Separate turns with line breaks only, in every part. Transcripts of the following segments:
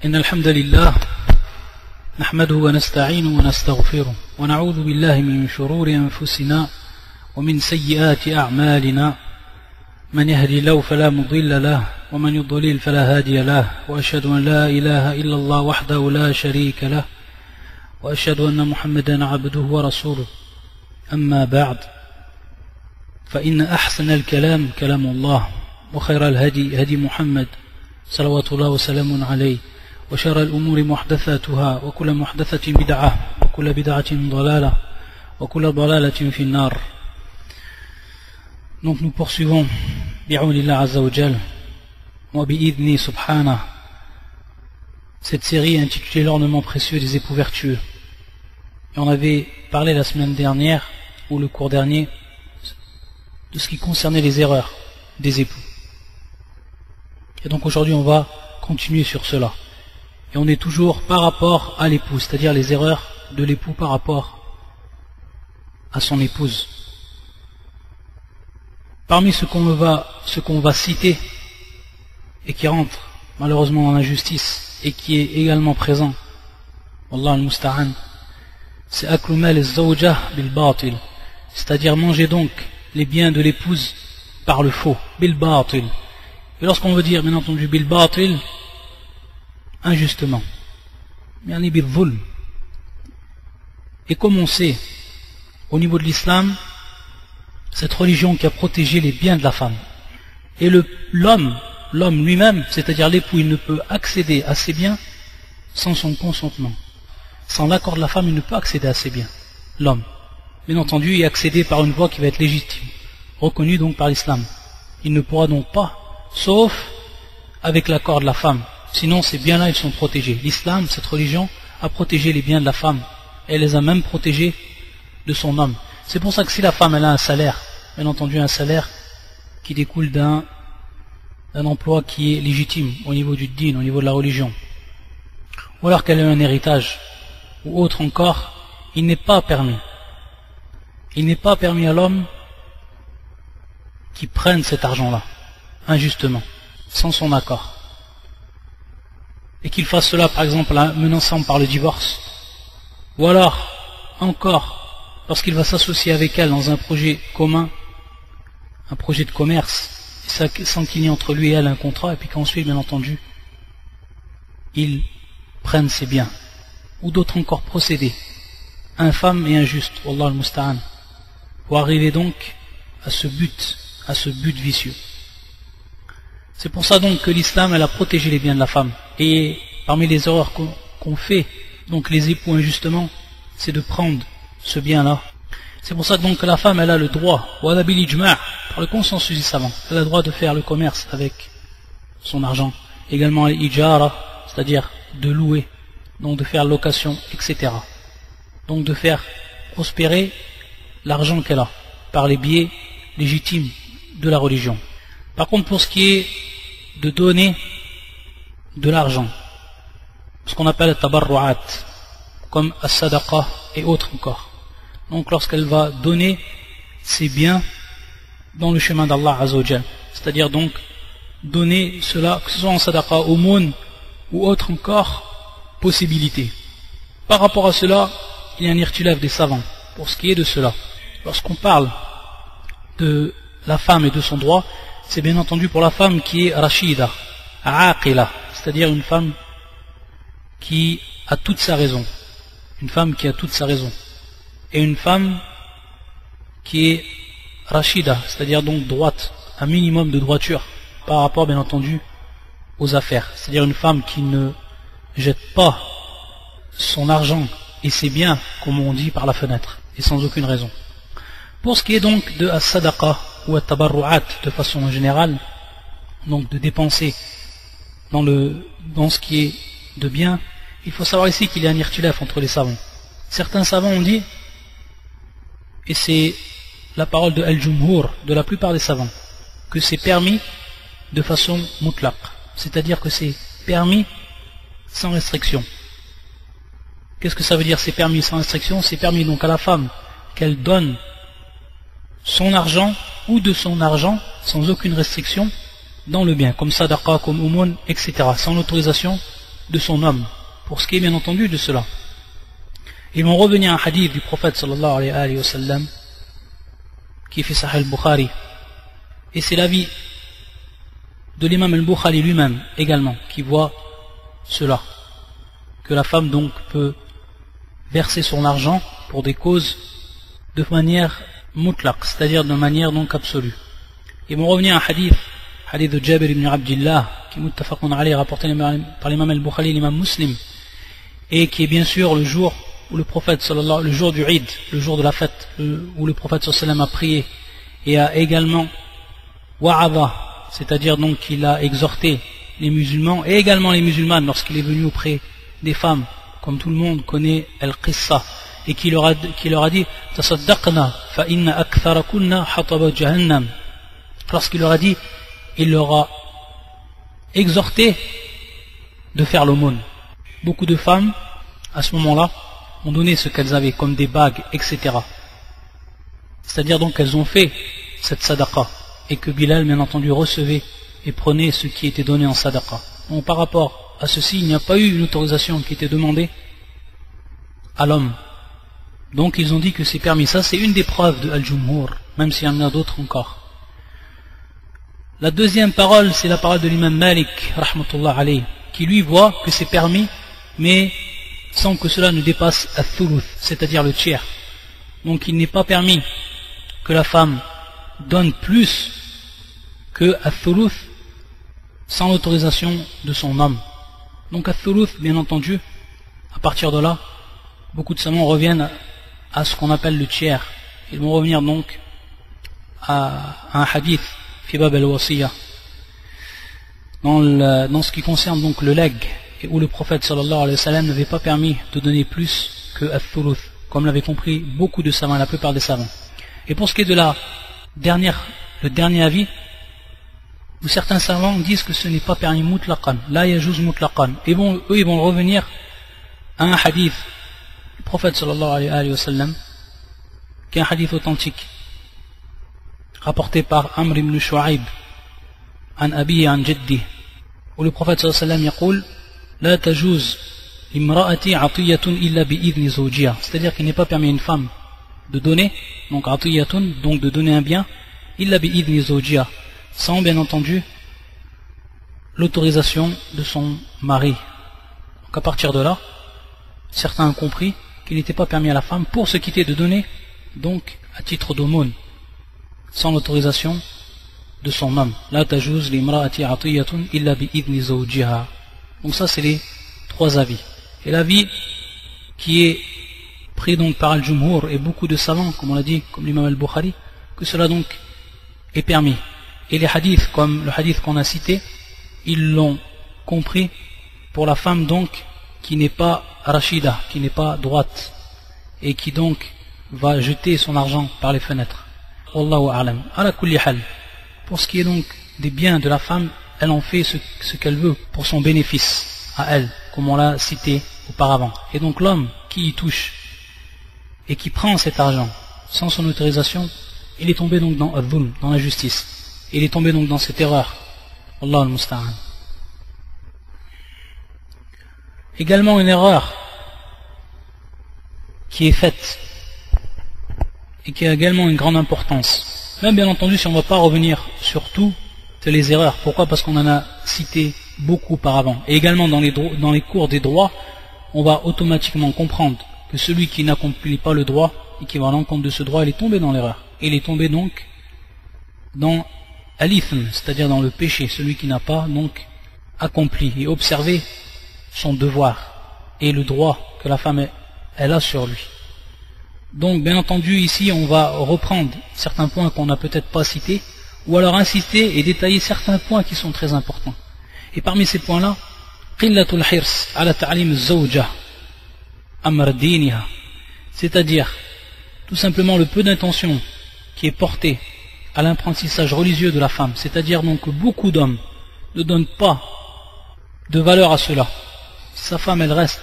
إن الحمد لله نحمده ونستعينه ونستغفره ونعوذ بالله من شرور أنفسنا ومن سيئات أعمالنا من يهدي الله فلا مضل له ومن يضلل فلا هادي له وأشهد أن لا إله إلا الله وحده لا شريك له وأشهد أن محمدا عبده ورسوله أما بعد فإن أحسن الكلام كلام الله وخير الهدي هدي محمد صلوات الله وسلام عليه وشر الأمور محدثاتها وكل محدثة بدعة وكل بدعة ضلالة وكل ضلالة في النار. Donc nous poursuivons bi'awnillah azza wa jal wa bi'idni subhanah cette série intitulée l'ornement précieux des époux vertueux. Et on avait parlé la semaine dernière ou le cours dernier de ce qui concernait les erreurs des époux. Et donc aujourd'hui on va continuer sur cela. Et on est toujours par rapport à l'époux, c'est-à-dire les erreurs de l'époux par rapport à son épouse. Parmi ce qu'on va citer et qui rentre malheureusement dans l'injustice et qui est également présent, Wallah al-Musta'an, c'est aklu mal az-zawjah bil batil, c'est-à-dire manger donc les biens de l'épouse par le faux, bil batil. Et lorsqu'on veut dire bien entendu bil batil, injustement, yani bil dhulm. Et comme on sait, au niveau de l'islam, cette religion qui a protégé les biens de la femme, et l'homme lui-même, c'est-à-dire l'époux, il ne peut accéder à ses biens sans son consentement. Sans l'accord de la femme, il ne peut accéder à ses biens, l'homme. Bien entendu, y accéder par une voie qui va être légitime, reconnue donc par l'islam. Il ne pourra donc pas, sauf avec l'accord de la femme. Sinon, ces biens-là, ils sont protégés. L'islam, cette religion, a protégé les biens de la femme. Elle les a même protégés de son homme. C'est pour ça que si la femme, elle a un salaire, bien entendu un salaire qui découle d'un emploi qui est légitime au niveau du din, au niveau de la religion, ou alors qu'elle a un héritage, ou autre encore, il n'est pas permis. Il n'est pas permis à l'homme qui prenne cet argent-là, injustement, sans son accord. Et qu'il fasse cela par exemple en menaçant par le divorce, ou alors encore lorsqu'il va s'associer avec elle dans un projet commun, un projet de commerce, sans qu'il y ait entre lui et elle un contrat, et puis qu'ensuite bien entendu ils prennent ses biens, ou d'autres encore procédés infâmes et injustes, Wallah al-Musta'an, pour arriver donc à ce but vicieux. C'est pour ça donc que l'islam, elle a protégé les biens de la femme. Et parmi les erreurs qu'on fait, donc les époux injustement, c'est de prendre ce bien-là. C'est pour ça donc que la femme, elle a le droit, par le consensus des savants, elle a le droit de faire le commerce avec son argent. Également l'ijara, c'est-à-dire de louer, donc de faire location, etc. Donc de faire prospérer l'argent qu'elle a, par les biais légitimes de la religion. Par contre, pour ce qui est de donner de l'argent, ce qu'on appelle tabarru'at, comme as-sadaqa et autres encore. Donc lorsqu'elle va donner ses biens dans le chemin d'Allah Azza wa Jal, c'est-à-dire donc donner cela, que ce soit en sadaqa, aumône ou autre encore possibilité. Par rapport à cela, il y a un irtilaf des savants pour ce qui est de cela. Lorsqu'on parle de la femme et de son droit, c'est bien entendu pour la femme qui est rashida, aqila, c'est-à-dire une femme qui a toute sa raison. Une femme qui a toute sa raison. Et une femme qui est rashida, c'est-à-dire donc droite, un minimum de droiture par rapport bien entendu aux affaires. C'est-à-dire une femme qui ne jette pas son argent et ses biens, comme on dit, par la fenêtre, et sans aucune raison. Pour ce qui est donc de as-sadaqa ou at-tabarru'at de façon générale, donc de dépenser dans ce qui est de bien, il faut savoir ici qu'il y a un irtilaf entre les savants. Certains savants ont dit, et c'est la parole de al-jumhur, de la plupart des savants, que c'est permis de façon mutlaq, c'est-à-dire que c'est permis sans restriction. Qu'est-ce que ça veut dire c'est permis sans restriction? C'est permis donc à la femme qu'elle donne son argent ou de son argent sans aucune restriction dans le bien, comme sadaqa, comme aumône, etc., sans l'autorisation de son homme, pour ce qui est bien entendu de cela. Ils vont revenir à un hadith du prophète sallallahu alayhi wa sallam, qui fait Sahih al-Bukhari, et c'est l'avis de l'imam al-Bukhari lui-même également, qui voit cela, que la femme donc peut verser son argent pour des causes de manière mutlaq, c'est-à-dire de manière donc absolue. Ils vont revenir à un hadith de Jabir ibn Abdillah, qui est muttafaqun alayhi, rapporté par l'imam al-Bukhari et l'imam Muslim, et qui est bien sûr le jour où le prophète sallallahu, le jour du Eid, le jour de la fête, où le prophète sallallahu alayhi wa sallam a prié et a également wa'adha, c'est-à-dire donc qu'il a exhorté les musulmans et également les musulmanes lorsqu'il est venu auprès des femmes, comme tout le monde connaît al-qissa, et qui leur a dit tasaddaqna fa inna aktharakunna hataba jahannam. Lorsqu'il leur a dit, il leur a exhorté de faire l'aumône. Beaucoup de femmes à ce moment-là ont donné ce qu'elles avaient comme des bagues, etc. C'est-à-dire donc qu'elles ont fait cette sadaqa, et que Bilal bien entendu recevait et prenait ce qui était donné en sadaqa. Donc par rapport à ceci, il n'y a pas eu une autorisation qui était demandée à l'homme. Donc ils ont dit que c'est permis. Ça c'est une des preuves de Al-Jumhur, même s'il y en a d'autres encore. La deuxième parole, c'est la parole de l'imam Malik, rahmatullah alayhi, qui lui voit que c'est permis, mais sans que cela ne dépasse al-thuluth, c'est-à-dire le tiers. Donc il n'est pas permis que la femme donne plus que al-thuluth sans l'autorisation de son homme. Donc al-thuluth, bien entendu, à partir de là, beaucoup de savants reviennent à ce qu'on appelle le tiers. Ils vont revenir donc à un hadith fi bab al-wasiyya, dans ce qui concerne donc le legs, et où le prophète sallallahu alayhi wa sallam n'avait pas permis de donner plus que al-thuluth, comme l'avaient compris beaucoup de savants, la plupart des savants. Et pour ce qui est de le dernier avis, où certains savants disent que ce n'est pas permis mutlaqan, la yajuz mutlaqan, et eux ils vont revenir à un hadith du prophète sallallahu alayhi wa sallam, qui est un hadith authentique, rapporté par Amr ibn Shu'aib, an abi an jaddi, où le prophète sallallahu alayhi wa sallam yaqul la tajuz imra'ati atiyatun illa bi idni zawjiha, c'est-à-dire qu'il n'est pas permis à une femme de donner, donc atiyatun, donc de donner un bien, illa bi idni zawjiha, sans bien entendu l'autorisation de son mari. Donc à partir de là, certains ont compris qu'il n'était pas permis à la femme pour se quitter de donner, donc à titre d'aumône, sans l'autorisation de son homme. La tajuz limra'ati atiyatun illa bi idni zawjiha. Donc ça c'est les trois avis. Et l'avis qui est pris donc par Al-Jumhur et beaucoup de savants, comme on l'a dit, comme l'imam Al-Bukhari, que cela donc est permis. Et les hadiths, comme le hadith qu'on a cité, ils l'ont compris pour la femme donc qui n'est pas rashida, qui n'est pas droite, et qui donc va jeter son argent par les fenêtres. Wallahu a'lam. Ala kulli hal. Pour ce qui est donc des biens de la femme, elle en fait ce qu'elle veut pour son bénéfice à elle, comme on l'a cité auparavant. Et donc l'homme qui y touche et qui prend cet argent sans son autorisation, il est tombé donc dans al-dhulm, dans la justice. Il est tombé donc dans cette erreur. Allah al-Musta'an. Également une erreur qui est faite et qui a également une grande importance. Même bien entendu si on ne va pas revenir sur toutes les erreurs. Pourquoi? Parce qu'on en a cité beaucoup auparavant. Et également dans les cours des droits, on va automatiquement comprendre que celui qui n'accomplit pas le droit et qui va à l'encontre de ce droit, il est tombé dans l'erreur. Il est tombé donc dans al-ithm, c'est-à-dire dans le péché, celui qui n'a pas donc accompli et observé son devoir et le droit que la femme elle a sur lui. Donc bien entendu ici on va reprendre certains points qu'on n'a peut-être pas cités, ou alors insister et détailler certains points qui sont très importants. Et parmi ces points-là, qillatul hirs ala ta'lim az-zawja amr diniha, c'est-à-dire tout simplement le peu d'intention qui est porté à l'apprentissage religieux de la femme, c'est-à-dire donc que beaucoup d'hommes ne donnent pas de valeur à cela. Sa femme elle reste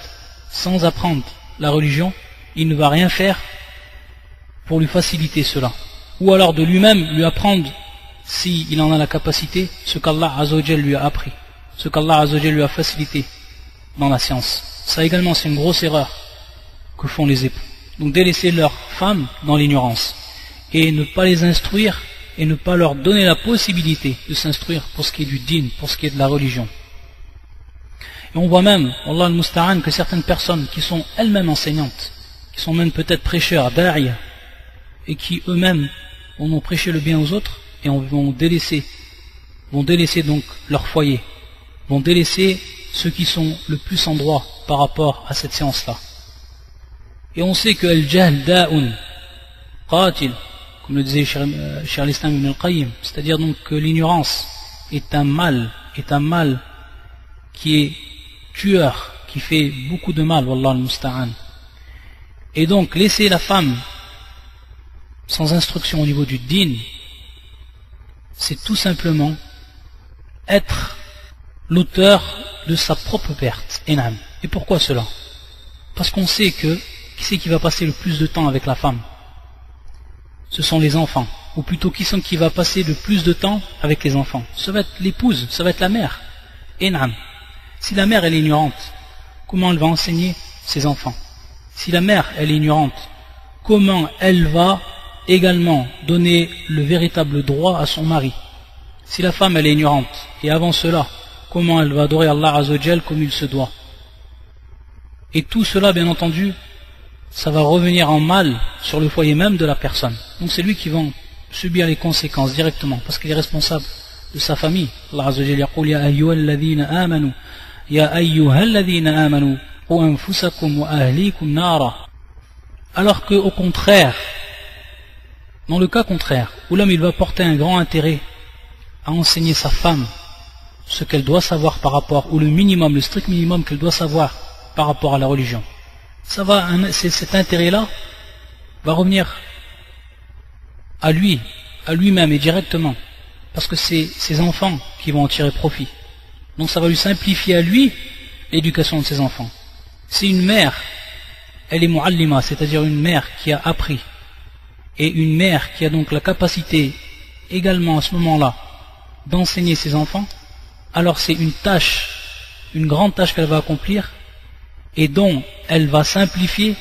sans apprendre la religion, il ne va rien faire pour lui faciliter cela, ou alors de lui-même lui apprendre, s'il en a la capacité, ce qu'Allah Azzawajal lui a appris, ce qu'Allah Azzawajal lui a facilité dans la science. Ça également, c'est une grosse erreur que font les époux. Donc délaisser leurs femmes dans l'ignorance et ne pas les instruire et ne pas leur donner la possibilité de s'instruire pour ce qui est du din, pour ce qui est de la religion. Et on voit même, Allah al-Musta'an, que certaines personnes qui sont elles-mêmes enseignantes, qui sont même peut-être prêcheurs, da'iya, et qui eux-mêmes vont prêcher le bien aux autres et vont délaisser donc leur foyer, vont délaisser ceux qui sont le plus en droit par rapport à cette science-là. Et on sait que al-jahl da'un qatil, comme le disait Cheikh al-Islam ibn al-Qayyim, c'est-à-dire donc que l'ignorance est un mal qui est tueur, qui fait beaucoup de mal, wallah al-musta'an. Et donc laisser la femme sans instruction au niveau du din, c'est tout simplement être l'auteur de sa propre perte. Et pourquoi cela? Parce qu'on sait que qui c'est qui va passer le plus de temps avec la femme? Ce sont les enfants. Ou plutôt qui va passer le plus de temps avec les enfants? Ça va être l'épouse, ça va être la mère. Si la mère elle est ignorante, comment elle va enseigner ses enfants? Si la mère elle est ignorante, comment elle va également donner le véritable droit à son mari? Si la femme elle est ignorante, et avant cela, comment elle va adorer Allah Azzawajal comme il se doit? Et tout cela, bien entendu, ça va revenir en mal sur le foyer même de la personne. Donc c'est lui qui va subir les conséquences directement, parce qu'il est responsable de sa famille. Allah Azzawajal yaqul ya ayyuhalladhina amanu ya ayyuhalladhina amanu qu anfusakum wa ahlikum nara. Alors que au contraire, dans le cas contraire, où l'homme il va porter un grand intérêt à enseigner sa femme ce qu'elle doit savoir par rapport, ou le minimum, le strict minimum qu'elle doit savoir par rapport à la religion, cet intérêt-là va revenir à lui-même et directement, parce que c'est ses enfants qui vont en tirer profit. Donc ça va lui simplifier à lui l'éducation de ses enfants. Si une mère, elle est mu'allima, c'est-à-dire une mère qui a appris, et une mère qui a donc la capacité également à ce moment-là d'enseigner ses enfants, alors c'est une grande tâche qu'elle va accomplir et dont elle va simplifier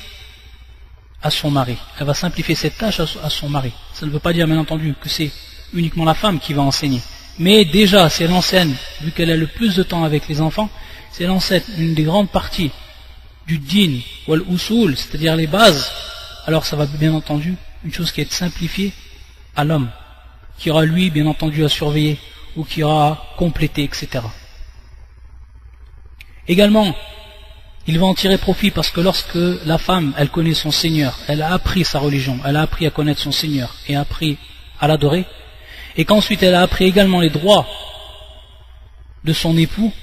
à son mari. Elle va simplifier cette tâche à son mari. Ça ne veut pas dire bien entendu que c'est uniquement la femme qui va enseigner. Mais déjà, si elle enseigne, vu qu'elle a le plus de temps avec les enfants, si elle enseigne une des grandes parties du din ou al-usul, c'est-à-dire les bases, alors ça va bien entendu une chose qui est simplifiée à l'homme, qui aura lui bien entendu à surveiller ou qui aura à compléter, etc. Également, il va en tirer profit parce que lorsque la femme, elle connaît son Seigneur, elle a appris sa religion, elle a appris à connaître son Seigneur et a appris à l'adorer, et qu'ensuite elle a appris également les droits de son époux,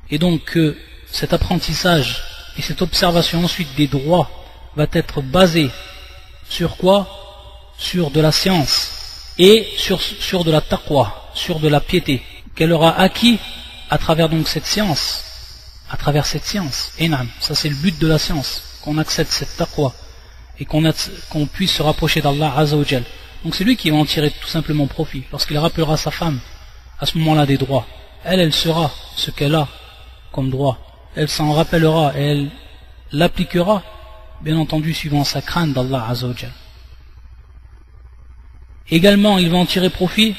et donc cet apprentissage et cette observation ensuite des droits va être basée sur quoi? Sur de la science et sur de la taqwa, sur de la piété qu'elle aura acquis à travers donc cette science. À travers cette science, ça c'est le but de la science, qu'on accède cette taqwa et qu'on puisse se rapprocher d'Allah Azzawajal. Donc c'est lui qui va en tirer tout simplement profit, lorsqu'il rappellera sa femme à ce moment-là des droits. Elle saura ce qu'elle a comme droit, elle s'en rappellera et elle l'appliquera, bien entendu suivant sa crainte d'Allah Azzawajal. Également il va en tirer profit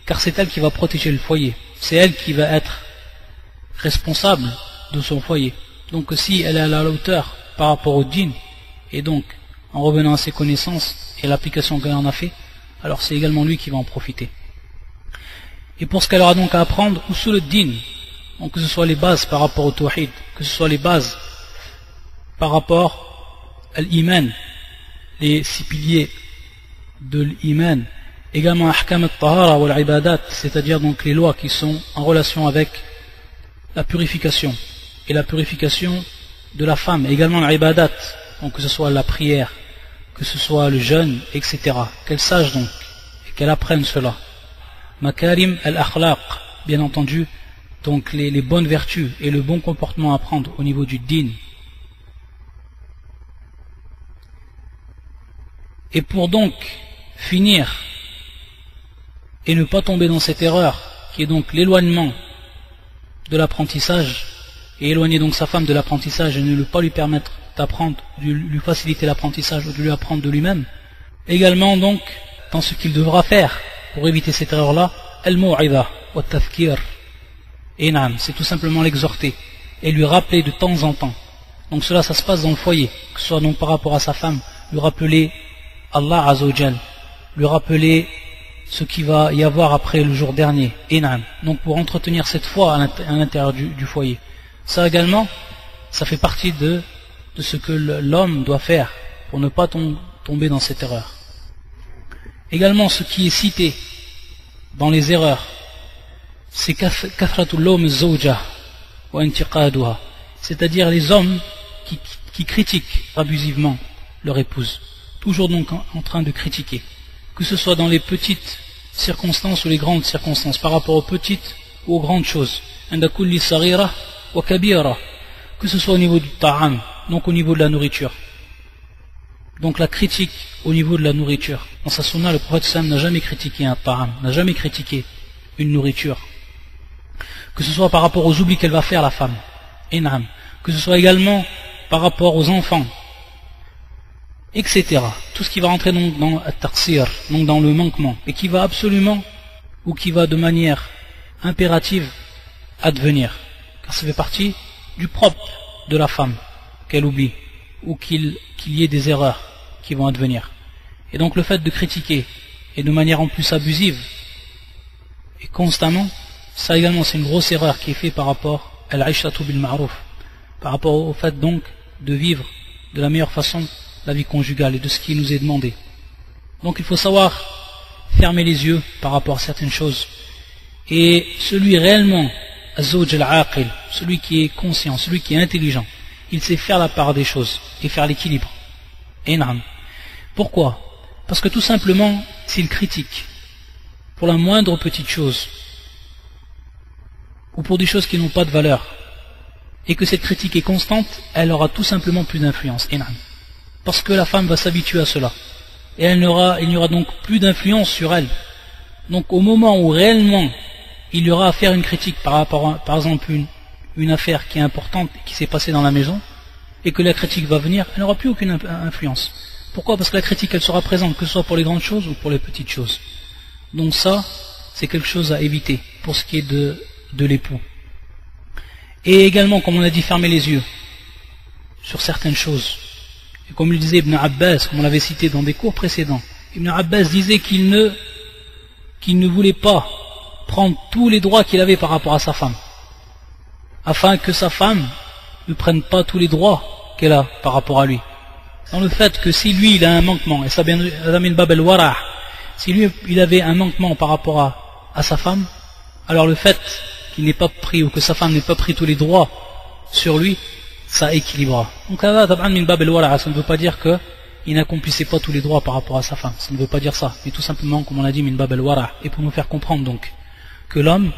car c'est elle qui va protéger le foyer, c'est elle qui va être responsable de son foyer. Donc si elle est à la hauteur par rapport au din, et donc en revenant à ses connaissances et l'application qu'elle en a fait, alors c'est également lui qui va en profiter. Et pour ce qu'elle aura donc à apprendre, ou sous le din, donc que ce soit les bases par rapport au tawhid, que ce soit les bases par rapport à l'iman, les 6 piliers de l'iman, également ahkam al-tahara ou al-ibadat, c'est-à-dire donc les lois qui sont en relation avec la purification et la purification de la femme, également l'ibadat, donc que ce soit la prière, que ce soit le jeûne, etc. Qu'elle sache donc et qu'elle apprenne cela. Makarim al-akhlaq, bien entendu, donc les bonnes vertus et le bon comportement à prendre au niveau du din. Et pour donc finir et ne pas tomber dans cette erreur qui est donc l'éloignement de l'apprentissage, et éloigner donc sa femme de l'apprentissage et ne pas lui permettre d'apprendre, de lui faciliter l'apprentissage ou de lui apprendre de lui-même. Également donc, dans ce qu'il devra faire pour éviter cette erreur-là, al-maw'idha wa tafkir. Et naam, c'est tout simplement l'exhorter et lui rappeler de temps en temps. Donc cela, ça se passe dans le foyer, que ce soit donc par rapport à sa femme, lui rappeler Allah Azza wa Jal, lui rappeler ce qu'il va y avoir après le jour dernier. Et naam, donc pour entretenir cette foi à l'intérieur du foyer. Ça également, ça fait partie de ce que l'homme doit faire pour ne pas tomber dans cette erreur. Également, ce qui est cité dans les erreurs, c'est kathratul lawm zawja wa intiqaduha, c'est-à-dire les hommes qui critiquent abusivement leur épouse, toujours donc en train de critiquer, que ce soit dans les petites circonstances ou les grandes circonstances, par rapport aux petites ou aux grandes choses, inda kulli saghira wa kabira, que ce soit au niveau du ta'am, donc au niveau de la nourriture. Donc la critique au niveau de la nourriture. Dans sa sunna, le prophète sallam n'a jamais critiqué un ta'am, n'a jamais critiqué une nourriture. Que ce soit par rapport aux oublis qu'elle va faire la femme, in'am, que ce soit également par rapport aux enfants, etc. Tout ce qui va rentrer donc dans at-taqsir, donc dans le manquement, et qui va absolument, ou qui va de manière impérative advenir. Car ça fait partie du propre de la femme, qu'elle oublie, ou qu'il y ait des erreurs qui vont advenir. Et donc le fait de critiquer, et de manière en plus abusive, et constamment, ça également c'est une grosse erreur qui est faite par rapport à l'Aishatu bil Ma'ruf, par rapport au fait donc de vivre de la meilleure façon la vie conjugale et de ce qui nous est demandé. Donc il faut savoir fermer les yeux par rapport à certaines choses. Et celui réellement, az-zawj al-aqil, celui qui est conscient, celui qui est intelligent, il sait faire la part des choses et faire l'équilibre. Énorme. Pourquoi? Parce que tout simplement, s'il critique pour la moindre petite chose, ou pour des choses qui n'ont pas de valeur, et que cette critique est constante, elle aura tout simplement plus d'influence. Énorme. Parce que la femme va s'habituer à cela. Et il n'y aura donc plus d'influence sur elle. Donc au moment où réellement il y aura à faire une critique par rapport à, par exemple, une affaire qui est importante, qui s'est passée dans la maison, et que la critique va venir, elle n'aura plus aucune influence. Pourquoi? Parce que la critique, elle sera présente, que ce soit pour les grandes choses ou pour les petites choses. Donc ça, c'est quelque chose à éviter, pour ce qui est de l'époux. Et également, comme on a dit, fermer les yeux sur certaines choses. Et comme le disait Ibn Abbas, comme on l'avait cité dans des cours précédents, Ibn Abbas disait qu'il ne voulait pas prendre tous les droits qu'il avait par rapport à sa femme, afin que sa femme ne prenne pas tous les droits qu'elle a par rapport à lui. Dans le fait que si lui il a un manquement, et ça vient de Bab al-Wara', si lui il avait un manquement par rapport à sa femme, alors le fait qu'il n'ait pas pris, ou que sa femme n'ait pas pris tous les droits sur lui, ça équilibrera. Donc là, min bab al-wara', ça ne veut pas dire qu'il n'accomplissait pas tous les droits par rapport à sa femme, ça ne veut pas dire ça, mais tout simplement, comme on l'a dit, min bab al-wara', et pour nous faire comprendre donc que l'homme,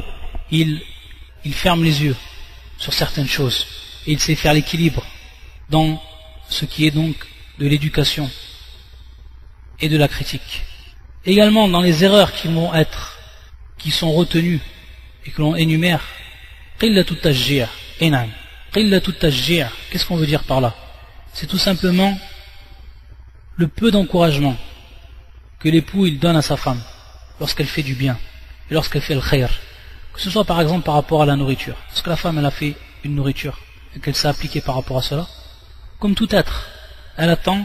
il ferme les yeux sur certaines choses, et il sait faire l'équilibre dans ce qui est donc de l'éducation et de la critique. Également dans les erreurs qui sont retenues et que l'on énumère, qillatut tashji', enam. Qillatut tashji', qu'est-ce qu'on veut dire par là? C'est tout simplement le peu d'encouragement que l'époux il donne à sa femme lorsqu'elle fait du bien et lorsqu'elle fait le khayr. Que ce soit par exemple par rapport à la nourriture. Parce que la femme elle a fait une nourriture et qu'elle s'est appliquée par rapport à cela, comme tout être, elle attend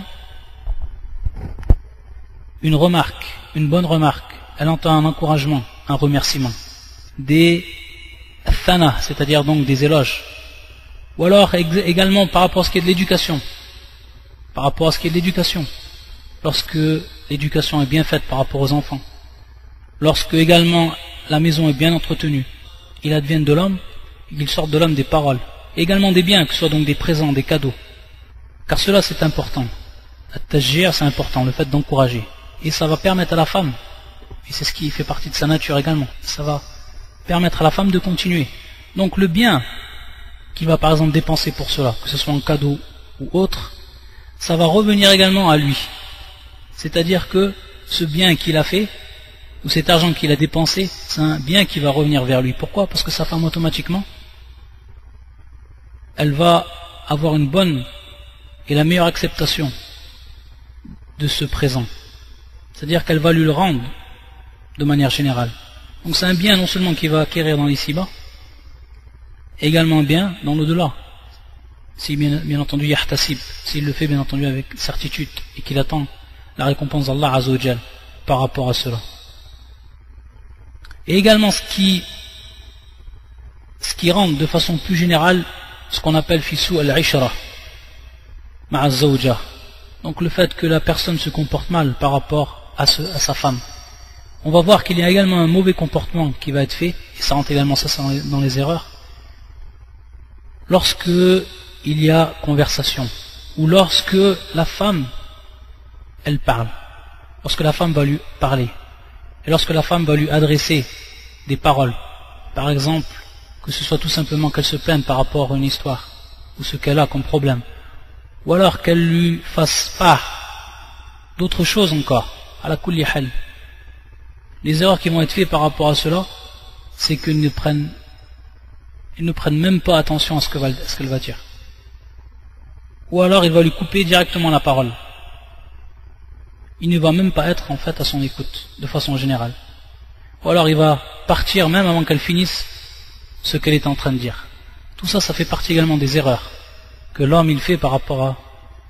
une remarque, une bonne remarque, elle entend un encouragement, un remerciement, des thana, c'est-à-dire donc des éloges, ou alors également par rapport à ce qui est de l'éducation, par rapport à ce qui est de l'éducation, lorsque l'éducation est bien faite par rapport aux enfants, lorsque également la maison est bien entretenue, il advienne de l'homme, il sorte de l'homme des paroles, et également des biens, que ce soit donc des présents, des cadeaux, car cela c'est important. At-tashji' c'est important, le fait d'encourager, et ça va permettre à la femme, et c'est ce qui fait partie de sa nature également, ça va permettre à la femme de continuer. Donc le bien qu'il va par exemple dépenser pour cela, que ce soit en cadeau ou autre, ça va revenir également à lui. C'est-à-dire que ce bien qu'il a fait, ou cet argent qu'il a dépensé, c'est un bien qui va revenir vers lui. Pourquoi? Parce que sa femme automatiquement, elle va avoir une bonne et la meilleure acceptation de ce présent. C'est-à-dire qu'elle va lui le rendre de manière générale. Donc c'est un bien non seulement qu'il va acquérir dans l'ici-bas, également un bien dans l'au-delà. Si bien entendu yahtasib, s'il le fait bien entendu avec certitude et qu'il attend la récompense d'Allah Azza wa Jal par rapport à cela. Et également ce qui rend de façon plus générale ce qu'on appelle fissou al-ishra ma'a zawja. Donc le fait que la personne se comporte mal par rapport à sa femme. On va voir qu'il y a également un mauvais comportement qui va être fait, et ça rentre également ça dans les erreurs, lorsque il y a conversation, ou lorsque la femme, elle parle, lorsque la femme va lui parler, et lorsque la femme va lui adresser des paroles, par exemple, que ce soit tout simplement qu'elle se plaigne par rapport à une histoire, ou ce qu'elle a comme problème, ou alors qu'elle lui fasse part d'autres choses encore, à la kulli hal. Les erreurs qui vont être faites par rapport à cela, c'est qu'ils ne prennent même pas attention à ce qu'elle va dire. Ou alors il va lui couper directement la parole. Il ne va même pas être en fait à son écoute, de façon générale. Ou alors il va partir même avant qu'elle finisse ce qu'elle est en train de dire. Tout ça, ça fait partie également des erreurs que l'homme il fait par rapport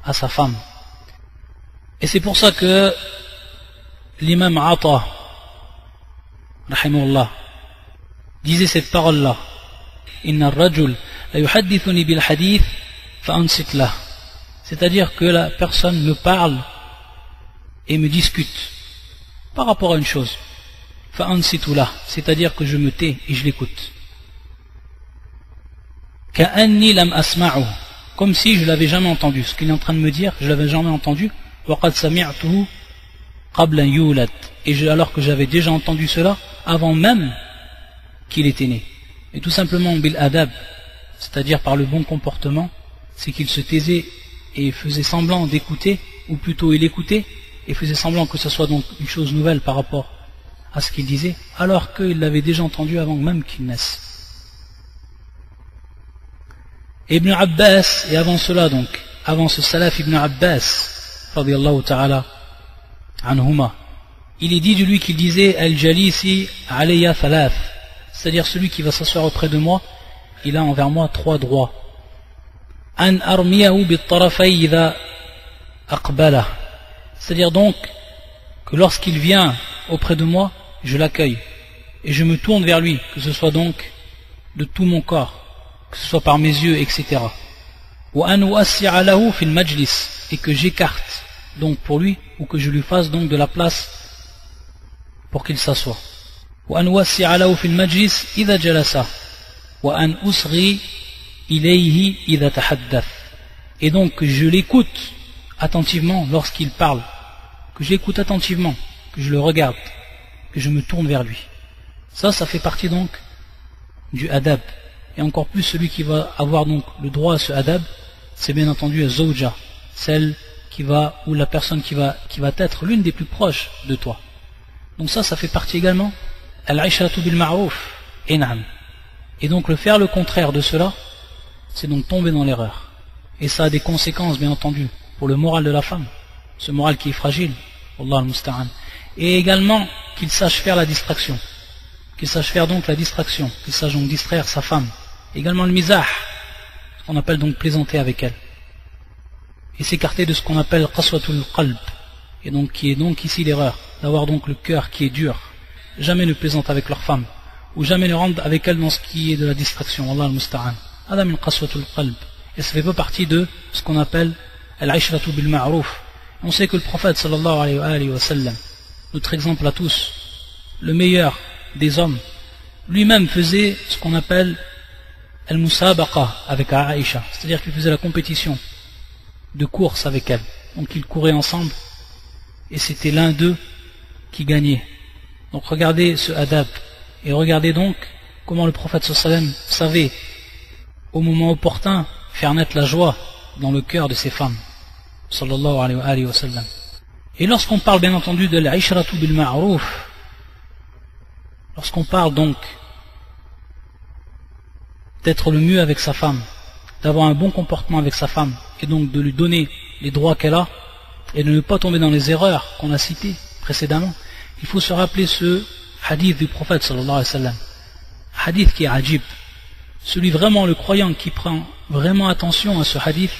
à sa femme. Et c'est pour ça que l'imam Ata, rahimahullah, disait cette parole-là: Inna ar-rajul la yuhaddithuni bil hadith fa ansit lah. C'est-à-dire que la personne me parle et me discute par rapport à une chose. Fa ansitu lah, c'est-à-dire que je me tais et je l'écoute. Ka'anni lam asma'u, comme si je l'avais jamais entendu. Ce qu'il est en train de me dire, je l'avais jamais entendu. Wa qad sami'tuhu qabla an yulad, et alors que j'avais déjà entendu cela avant même qu'il était né. Et tout simplement bil adab, c'est-à-dire par le bon comportement, c'est qu'il se taisait et faisait semblant d'écouter, ou plutôt il écoutait et faisait semblant que ce soit donc une chose nouvelle par rapport à ce qu'il disait, alors qu'il l'avait déjà entendu avant même qu'il naisse. Ibn Abbas, et avant cela donc, avant ce salaf Ibn Abbas, radiyallahu ta'ala anhuma, il est dit de lui qu'il disait al-jalisi alayya thalath, c'est-à-dire celui qui va s'asseoir auprès de moi, il a envers moi 3 droits. An armiyahu bit-tarafay idha aqbala, c'est-à-dire donc que lorsqu'il vient auprès de moi, je l'accueille et je me tourne vers lui, que ce soit donc de tout mon corps, que ce soit par mes yeux, etc. Wa an uwassi'a lahu fil majlis, et que j'écarte donc pour lui, ou que je lui fasse donc de la place pour qu'il s'assoie. Wa an uwassi'a lahu fil majlis idha jalasa wa an usghi ilayhi idha tahaddath, et donc que je l'écoute attentivement lorsqu'il parle, que j'écoute attentivement, que je le regarde, que je me tourne vers lui. Ça fait partie donc du adab. Et encore plus celui qui va avoir donc le droit à ce adab, c'est bien entendu la zawja, celle qui va, ou la personne qui va être l'une des plus proches de toi. Donc ça fait partie également al-ishratu bil ma'ruf, enam. Et donc le faire le contraire de cela, c'est donc tomber dans l'erreur. Et ça a des conséquences bien entendu pour le moral de la femme, ce moral qui est fragile, Wallah al-musta'an. Et également qu'il sache faire la distraction, qu'il sache faire donc la distraction, qu'il sache donc distraire sa femme. Également le mizah, ce qu'on appelle donc plaisanter avec elle, et s'écarter de ce qu'on appelle qaswatul qalb, et donc qui est donc ici l'erreur, d'avoir donc le cœur qui est dur. Jamais ne plaisante avec leur femme, ou jamais ne rentre avec elle dans ce qui est de la distraction, Wallah al-musta'an. Hada min qaswatul qalb, et ça fait pas partie de ce qu'on appelle al-ishratu bil ma'ruf. On sait que le prophète sallallahu alayhi wa sallam, notre exemple à tous, le meilleur des hommes, lui-même faisait ce qu'on appelle al-musabaqa avec Aïcha, c'est-à-dire qu'il faisait la compétition de course avec elle. Donc ils couraient ensemble et c'était l'un d'eux qui gagnait. Donc regardez ce adab et regardez donc comment le prophète sallallahu alayhi wa sallam savait au moment opportun faire naître la joie dans le cœur de ses femmes, sallallahu alayhi wa sallam. Et lorsqu'on parle bien entendu de l'ishratu bil ma'ruf, lorsqu'on parle donc d'être le mieux avec sa femme, d'avoir un bon comportement avec sa femme, et donc de lui donner les droits qu'elle a, et de ne pas tomber dans les erreurs qu'on a citées précédemment, il faut se rappeler ce hadith du prophète sallallahu alayhi wa sallam, hadith qui est ajib, celui vraiment le croyant qui prend vraiment attention à ce hadith.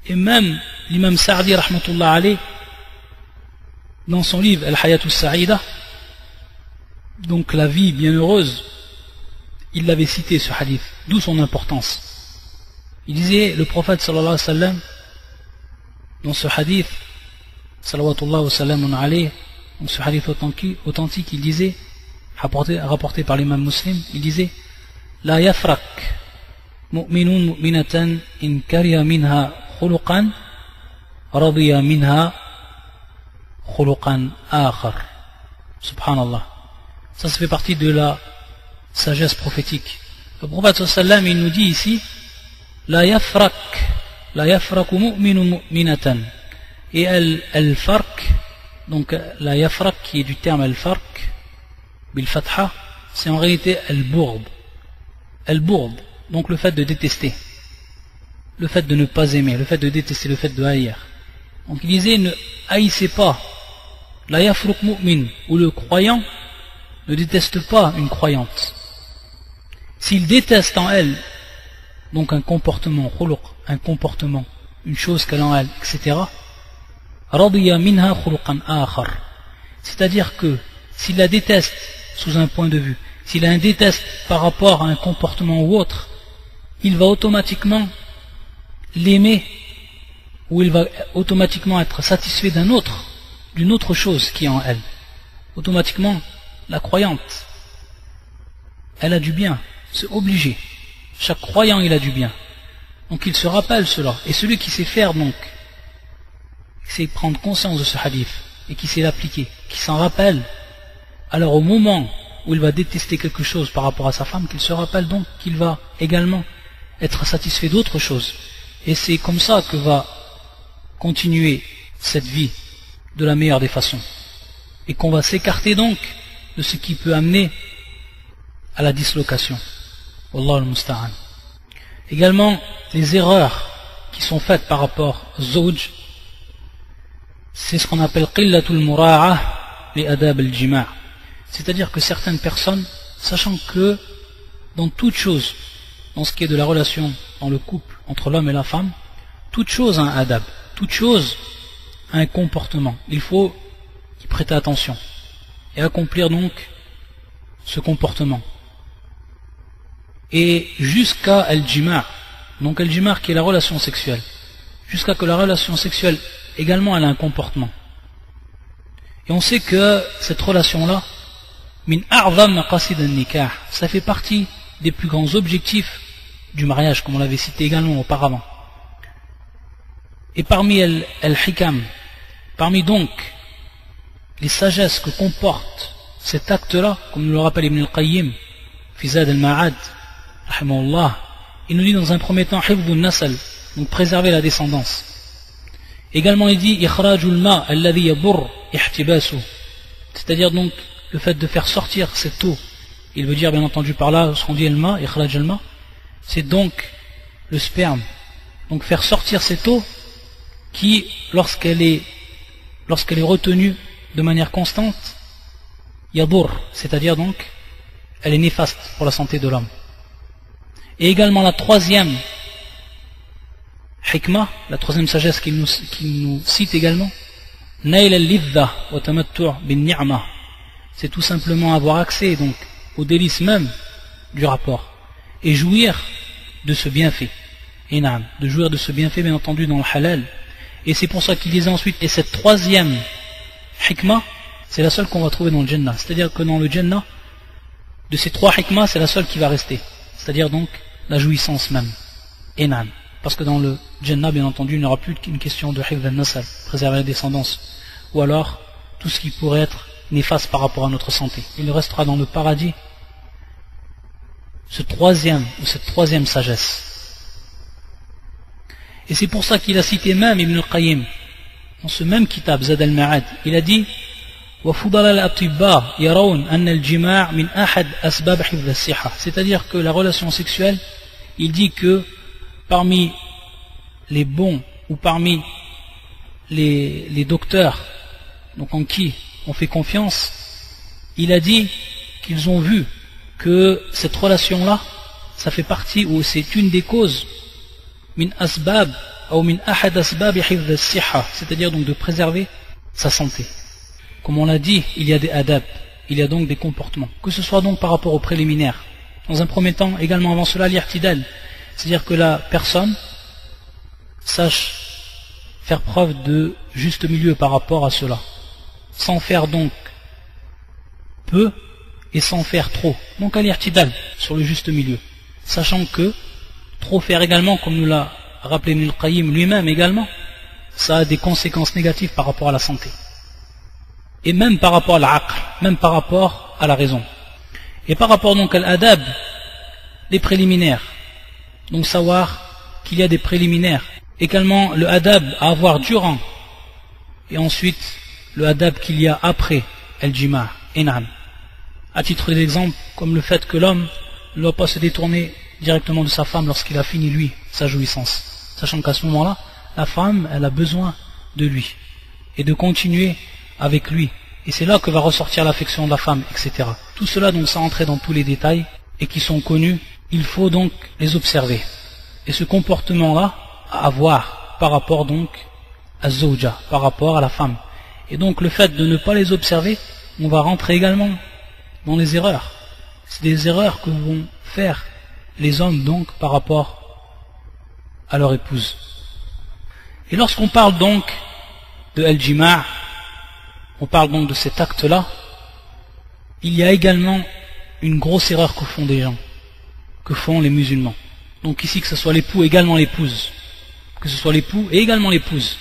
Et même l'imam Sa'di rahmatullah alayh, dans son livre Al-Hayatus Sa'ida, donc la vie bienheureuse, il l'avait cité ce hadith, d'où son importance. Il disait, le prophète sallallahu alayhi wa sallam, dans ce hadith, salawatullah wa sallam alayh, dans ce hadith authentique, il disait, rapporté par l'imam Muslim, il disait, la yafrak mu'minun mu'minatan in kariya minha khuluqan radiya minha khuluqan akhar. Subhanallah. Ça fait partie de la sagesse prophétique. Le prophète sallallahu alayhi wa sallam, il nous dit ici, la yafrak mu'minun mu'minatan. Et al-farq, donc la yafrak qui est du terme al-farq, bil fatha, c'est en réalité al-bourd. Al-bourd, donc le fait de détester, le fait de ne pas aimer, le fait de détester, le fait de haïr. Donc il disait, ne haïssez pas la yafruk mu'min, où le croyant ne déteste pas une croyante. S'il déteste en elle, donc un comportement, un comportement, une chose qu'elle a en elle, etc., radiya minha khuluqan akhar. C'est-à-dire que s'il la déteste sous un point de vue, s'il a un déteste par rapport à un comportement ou autre, il va automatiquement l'aimer, ou il va automatiquement être satisfait d'une autre chose qui est en elle. Automatiquement, la croyante, elle a du bien, c'est obligé. Chaque croyant, il a du bien. Donc il se rappelle cela. Et celui qui sait faire donc, qui sait prendre conscience de ce hadith, et qui sait l'appliquer, qui s'en rappelle, alors au moment où il va détester quelque chose par rapport à sa femme, qu'il se rappelle donc qu'il va également être satisfait d'autre chose. Et c'est comme ça que va continuer cette vie de la meilleure des façons. Et qu'on va s'écarter donc de ce qui peut amener à la dislocation. Wallahu al-musta'an. Également, les erreurs qui sont faites par rapport au zawj, c'est ce qu'on appelle qillatul mura'a li adab al-jima'. C'est-à-dire que certaines personnes, sachant que dans toute chose, dans ce qui est de la relation dans le couple entre l'homme et la femme, toute chose a un adab, toute chose a un comportement. Il faut y prêter attention et accomplir donc ce comportement. Et jusqu'à al-jima', donc al-jima' qui est la relation sexuelle, jusqu'à que la relation sexuelle également elle a un comportement. Et on sait que cette relation-là, min a'zam maqasid an-nikah, ça fait partie des plus grands objectifs du mariage, comme on l'avait cité également auparavant. Et parmi al-hikam, parmi donc les sagesses que comporte cet acte-là, comme nous le rappelle Ibn al-Qayyim, Fizad al-Ma'ad, il nous dit dans un premier temps hifdhun nasl, donc préserver la descendance. Également il dit ikhrajul ma alladhi yadur ihtibasu, c'est-à-dire donc le fait de faire sortir cette eau. Il veut dire bien entendu par là, ce qu'on dit al-ma, ikhraj al-ma, c'est donc le sperme. Donc faire sortir cette eau qui, lorsqu'elle est retenue de manière constante, yadur, c'est-à-dire donc elle est néfaste pour la santé de l'homme. Et également la troisième hikmah, la troisième sagesse qu'il nous cite également, nail al-lidha wa tamattu' bin ni'ma, c'est tout simplement avoir accès donc au délice même du rapport et jouir de ce bienfait. Et de jouir de ce bienfait bien entendu dans le halal. Et c'est pour ça qu'il disait ensuite, et cette troisième hikmah, c'est la seule qu'on va trouver dans le Jannah. C'est-à-dire que dans le Jannah, de ces trois hikmahs, c'est la seule qui va rester. C'est-à-dire donc la jouissance même. Et parce que dans le Jannah, bien entendu, il n'y aura plus qu'une question de hifdh al-nasl, préserver la descendance, ou alors tout ce qui pourrait être néfaste par rapport à notre santé. Il ne restera dans le paradis cette troisième sagesse. Et c'est pour ça qu'il a cité même Ibn al-Qayyim dans ce même kitab Zad al-Ma'ad, il a dit c'est-à-dire que la relation sexuelle, il dit que parmi les bons ou parmi les docteurs, donc en qui on fait confiance, il a dit qu'ils ont vu que cette relation-là, ça fait partie ou c'est une des causes min asbab ou min ahad asbab hifdh as-sihha, c'est-à-dire donc de préserver sa santé. Comme on l'a dit, il y a des adab, il y a donc des comportements, que ce soit donc par rapport aux préliminaires. Dans un premier temps, également avant cela, l'irtidal, c'est-à-dire que la personne sache faire preuve de juste milieu par rapport à cela, sans faire donc peu et sans faire trop. Donc à l'irtidal, sur le juste milieu, sachant que trop faire également, comme nous l'a rappelé Ibn al-Qayyim lui-même également, ça a des conséquences négatives par rapport à la santé. Et même par rapport à l'aql, même par rapport à la raison. Et par rapport donc à l'adab, les préliminaires, donc savoir qu'il y a des préliminaires, également le adab à avoir durant, et ensuite le adab qu'il y a après el-jima', en'am. À titre d'exemple, comme le fait que l'homme ne doit pas se détourner directement de sa femme lorsqu'il a fini lui sa jouissance, sachant qu'à ce moment-là, la femme elle a besoin de lui et de continuer avec lui, et c'est là que va ressortir l'affection de la femme, etc. Tout cela donc sans entrer dans tous les détails et qui sont connus, il faut donc les observer. Et ce comportement-là à avoir par rapport donc à zawja, par rapport à la femme. Et donc le fait de ne pas les observer, on va rentrer également dans les erreurs. C'est des erreurs que vont faire les hommes donc par rapport à leur épouse. Et lorsqu'on parle donc de al-jima', on parle donc de cet acte-là, il y a également une grosse erreur que font des gens, que font les musulmans. Donc ici que ce soit l'époux également l'épouse, que ce soit l'époux et également l'épouse.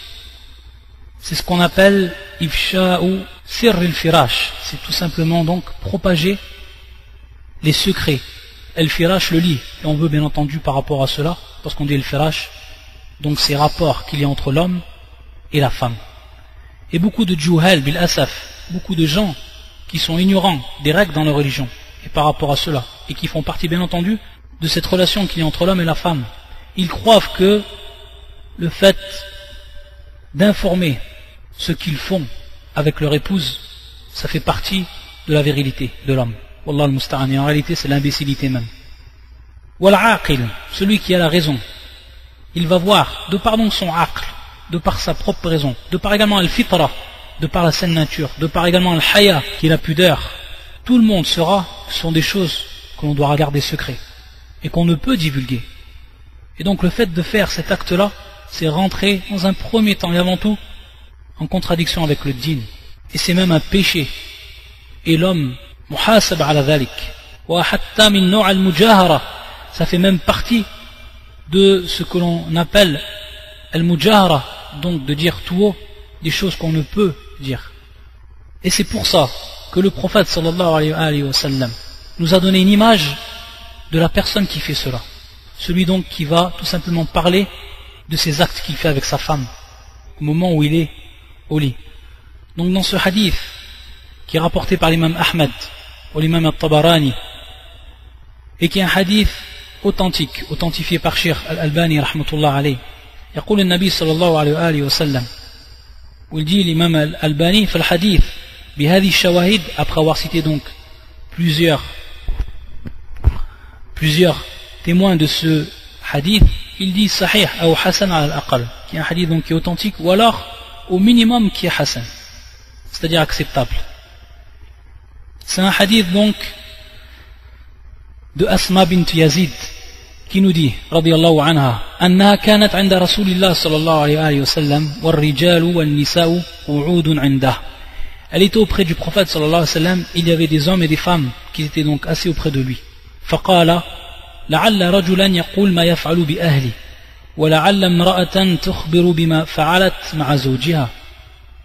C'est ce qu'on appelle ifsha'u sirr al-firash, c'est tout simplement donc propager les secrets. El-firash, le lit, et on veut bien entendu par rapport à cela, parce qu'on dit el-firash, donc ces rapports qu'il y a entre l'homme et la femme. Et beaucoup de juhal bil asaf, beaucoup de gens qui sont ignorants des règles dans leur religion, et par rapport à cela, et qui font partie bien entendu de cette relation qu'il y a entre l'homme et la femme, ils croient que le fait d'informer ce qu'ils font avec leur épouse, ça fait partie de la virilité de l'homme. Wallah al-musta'an, et en réalité c'est l'imbécilité même. Wal-aqil, celui qui a la raison, il va voir, de par donc son aql, de par sa propre raison, de par également al-fitra, de par la saine nature, de par également al-haya, qui est la pudeur, tout le monde saura que ce sont des choses que l'on doit garder secret et qu'on ne peut divulguer. Et donc le fait de faire cet acte-là, c'est rentrer dans un premier temps et avant tout en contradiction avec le dîn. Et c'est même un péché. Et l'homme, muhasab ala dhalik, wa hatta min nu' al-mujahara, ça fait même partie de ce que l'on appelle al-mujahara, donc de dire tout haut des choses qu'on ne peut dire. Et c'est pour ça que le prophète sallallahu alayhi wa sallam nous a donné une image de la personne qui fait cela. Celui donc qui va tout simplement parler de ses actes qu'il fait avec sa femme au moment où il est au lit. Donc dans ce hadith qui est rapporté par l'imam Ahmed ou l'imam al-Tabarani et qui est un hadith authentique, authentifié par Cheikh al-Albani rahmatullah alayhi, يقول النبي صلى الله عليه وآله وسلم, où il dit l'imam al-Albani في الحديث بهذه الشواهد, après avoir cité donc plusieurs témoins de ce hadith, il dit sahih ou hasan al aqal, qui est un hadith donc qui est authentique, ou alors au minimum qui est hasan, c'est-à-dire acceptable. C'est un hadith donc de Asma bint Yazid qui nous dit radiyallahu anha annaha kanat 'inda rasulillah sallallahu alayhi wa sallam wal rijalu wan nisa'u qu'udun 'indah. Elle était auprès du prophète sallallahu alayhi wa sallam, il y avait des hommes et des femmes qui étaient donc assis auprès de lui. فقال لعل رجلا يقول ما يفعل بأهلي ولعل امرأة تخبر بما فعلت مع زوجها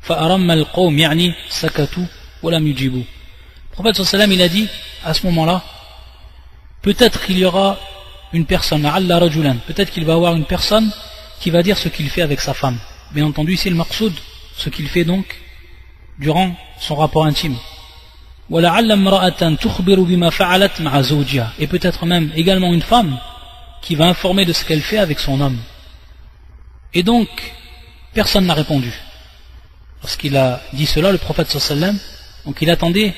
فأرم القوم يعني سكتوا ولم يجيبوا. Le prophète sallallahu alayhi wa sallam, il a dit à ce moment-là, peut-être qu'il y aura une personne, la'alla rajulan, peut-être qu'il va y avoir une personne qui va dire ce qu'il fait avec sa femme. Bien entendu, c'est le maqsoud, ce qu'il fait donc durant son rapport intime. Et peut-être même également une femme qui va informer de ce qu'elle fait avec son homme. Et donc, personne n'a répondu. Lorsqu'il a dit cela, le prophète sallam, donc il attendait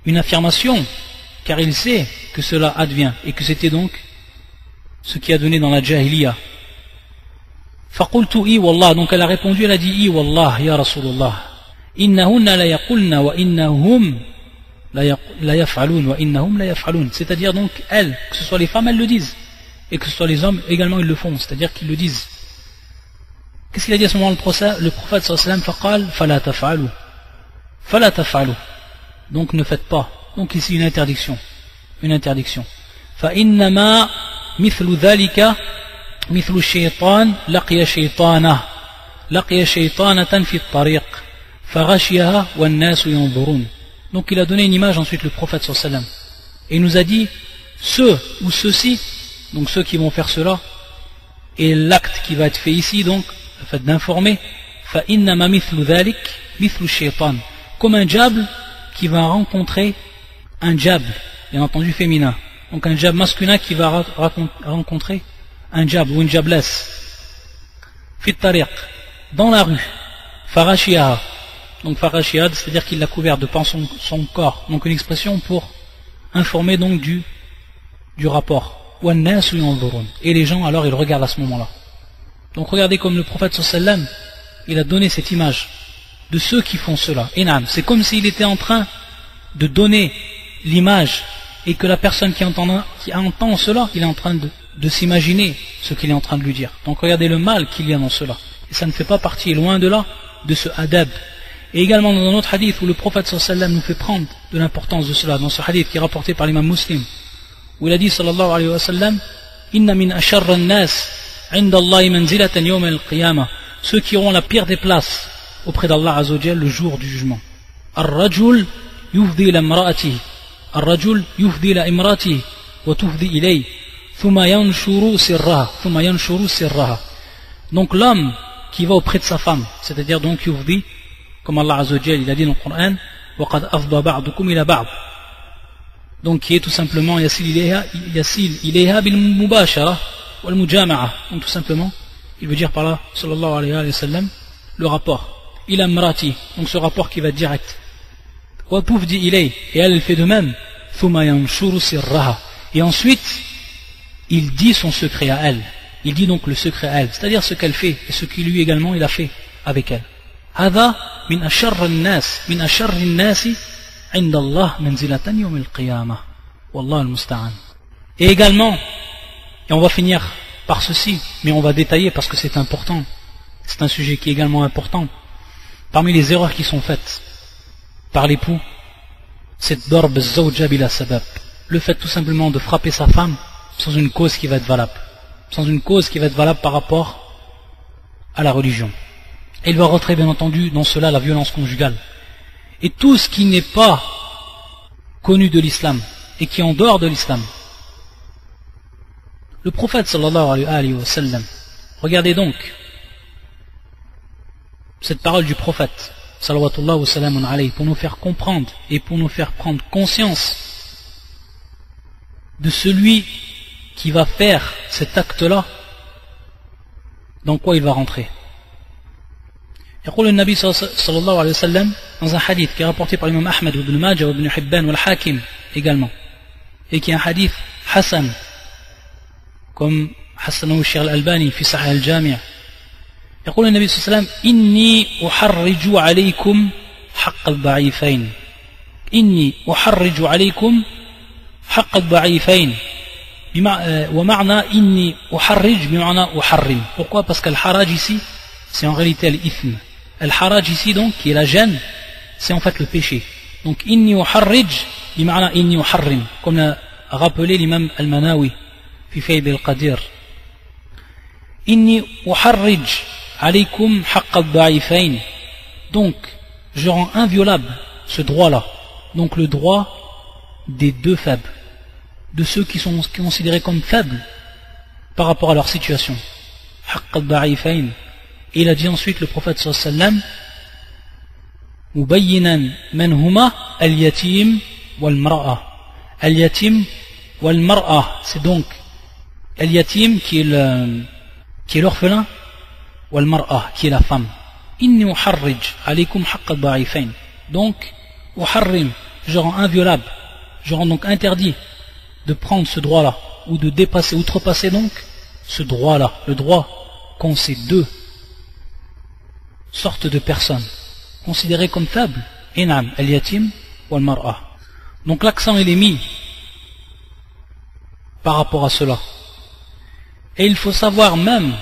une affirmation, car il sait que cela advient, et que c'était donc ce qui a donné dans la jahiliya. فقلت إي والله, donc elle a répondu, elle a dit إي والله يا رسول الله إنهن لا يقولن وإنهم لا يفعلون وإنهم لا يفعلون, c'est-à-dire donc elles, que ce soit les femmes, elles le disent, et que ce soit les hommes également, ils le font, c'est-à-dire qu'ils le disent. Qu'est-ce qu'il a dit à ce moment le prophète sallallahu alayhi wa sallam? فقال فلا تفعلوا فلا تفعلوا, donc ne faites pas. Donc ici une interdiction, فإنما مثل ذلك مثل الشيطان لقي شيطانة في الطريق فغشيها والناس ينظرون. Donc il a donné une image ensuite le prophète sallallahu alayhi wa sallam, et il nous a dit ceux ou ceux-ci, donc ceux qui vont faire cela, et l'acte qui va être fait ici, donc le fait d'informer, فإنما مثل ذلك مثل الشيطان, comme un diable qui va rencontrer un diable, bien entendu féminin, donc un diable masculin qui va rencontrer un diable ou une diablesse, fit tariq, dans la rue, farashiha, donc farashiha, c'est-à-dire qu'il l'a couvert de pan son corps, donc une expression pour informer donc du rapport, et les gens alors ils regardent à ce moment-là. Donc regardez comme le prophète sallam, il a donné cette image de ceux qui font cela. Et c'est comme s'il était en train de donner l'image, et que la personne qui entend cela, il est en train de s'imaginer ce qu'il est en train de lui dire. Donc regardez le mal qu'il y a dans cela. Et ça ne fait pas partie, loin de là, de ce adab. Et également dans un autre hadith où le prophète sallam nous fait prendre de l'importance de cela, dans ce hadith qui est rapporté par l'imam Muslim, où il a dit sallallahu alayhi wa sallam, inna min asharra an-nas 'inda Allahi manzilatan yawm al-qiyamah, ceux qui auront la pire des places auprès d'Allah azza wa jalla le jour du jugement. Ar-rajul yufdi ila imra'atihi, ar-rajul yufdi ila imra'atihi wa tufdi ilayhi thumma yanshuru sirraha. Donc l'homme qui va auprès de sa femme, c'est-à-dire donc yufdi, comme Allah azza wa jalla il a dit dans le Coran, wa qad afda ba'dukum ila ba'd, donc qui est tout simplement yasil ilayha bil mubashara wal mujama'a, donc tout simplement il veut dire par là sallallahu alayhi wa sallam le rapport ila imrati, donc ce rapport qui va être direct, wa tufdi ilay, et elle fait de même, thumma yanshuru sirraha, et ensuite il dit son secret à elle, il dit donc le secret à elle, c'est-à-dire ce qu'elle fait et ce qu'il lui également il a fait avec elle. Hada min asharri an-nasi 'inda Allah manzilatan yawm al-qiyamah wallahu al-musta'an. Et également, et on va finir par ceci, mais on va détailler parce que c'est important, c'est un sujet qui est également important, parmi les erreurs qui sont faites par l'époux, c'est darb az-zawja bila sabab, le fait tout simplement de frapper sa femme sans une cause qui va être valable, par rapport à la religion. Et il va rentrer bien entendu dans cela la violence conjugale. Et tout ce qui n'est pas connu de l'islam et qui est en dehors de l'islam. Le prophète sallallahu alayhi wa sallam, regardez donc cette parole du prophète salawatullah wa salamun alayhi, pour nous faire comprendre et pour nous faire prendre conscience de celui qui va faire cet acte-là, dans quoi il va rentrer. يقول النبي صلى الله عليه وسلم dans un hadith qui est rapporté par l'imam Ahmed ibn Majah ibn Hibban wal Hakim également, et qui est un hadith Hassan, comme حسنه الشيخ الألباني في صحيح الجامع. يقول النبي صلى الله عليه وسلم إني أحرج عليكم حق الضعيفين، إني أحرج عليكم حق الضعيفين، ومعنى إني أحرج بمعنى أحرم. Pourquoi? Parce que le haraj ici c'est en réalité l'ithme. Al-haraj ici donc, qui est la gêne, c'est en fait le péché. Donc inni uharrij bima'na inni uharrim, comme l'a rappelé l'imam al-Manawi fi Fayd al-Qadir. Inni uharrij alaykum haqq al-da'ifayn, donc je rends inviolable ce droit-là, donc le droit des deux faibles, de ceux qui sont considérés comme faibles par rapport à leur situation. Haqq al-da'ifayn. Et il a dit ensuite le prophète sallallahu alayhi wa sallam, mubayyinan man huma al-yatim wal-mar'a. Al-yatim wal-mar'a, c'est donc al-yatim qui est l'orphelin, ou al-mar'a qui est la femme. Inni uharrij alaykum haqq al-da'ifain. Donc, uharrim, je rends inviolable, je rends donc interdit de prendre ce droit-là, ou de dépasser, outrepasser donc ce droit-là, le droit qu'ont ces deux sortes de personnes, considérées comme faibles, inam, al-yatim ou al-mar'a. Donc l'accent il est mis par rapport à cela. Et il faut savoir même,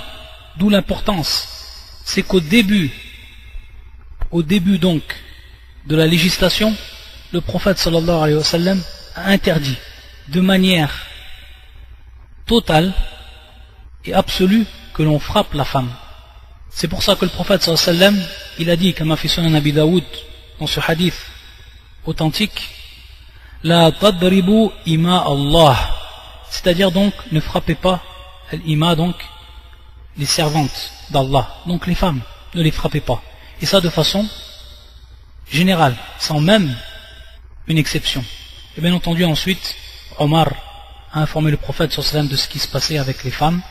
d'où l'importance, c'est qu'au début donc de la législation, le prophète sallallahu alayhi wa sallam a interdit de manière totale et absolue que l'on frappe la femme. C'est pour ça que le prophète sallallahu alayhi wa sallam, il a dit, comme a fait Sunan Abi Daoud dans ce hadith authentique, la tadribu ima Allah, c'est-à-dire donc ne frappez pas l'ima, donc les servantes d'Allah, donc les femmes, ne les frappez pas, et ça de façon générale, sans même une exception. Et bien entendu ensuite Omar a informé le prophète sallallahu alayhi wa sallam de ce qui se passait avec les femmes,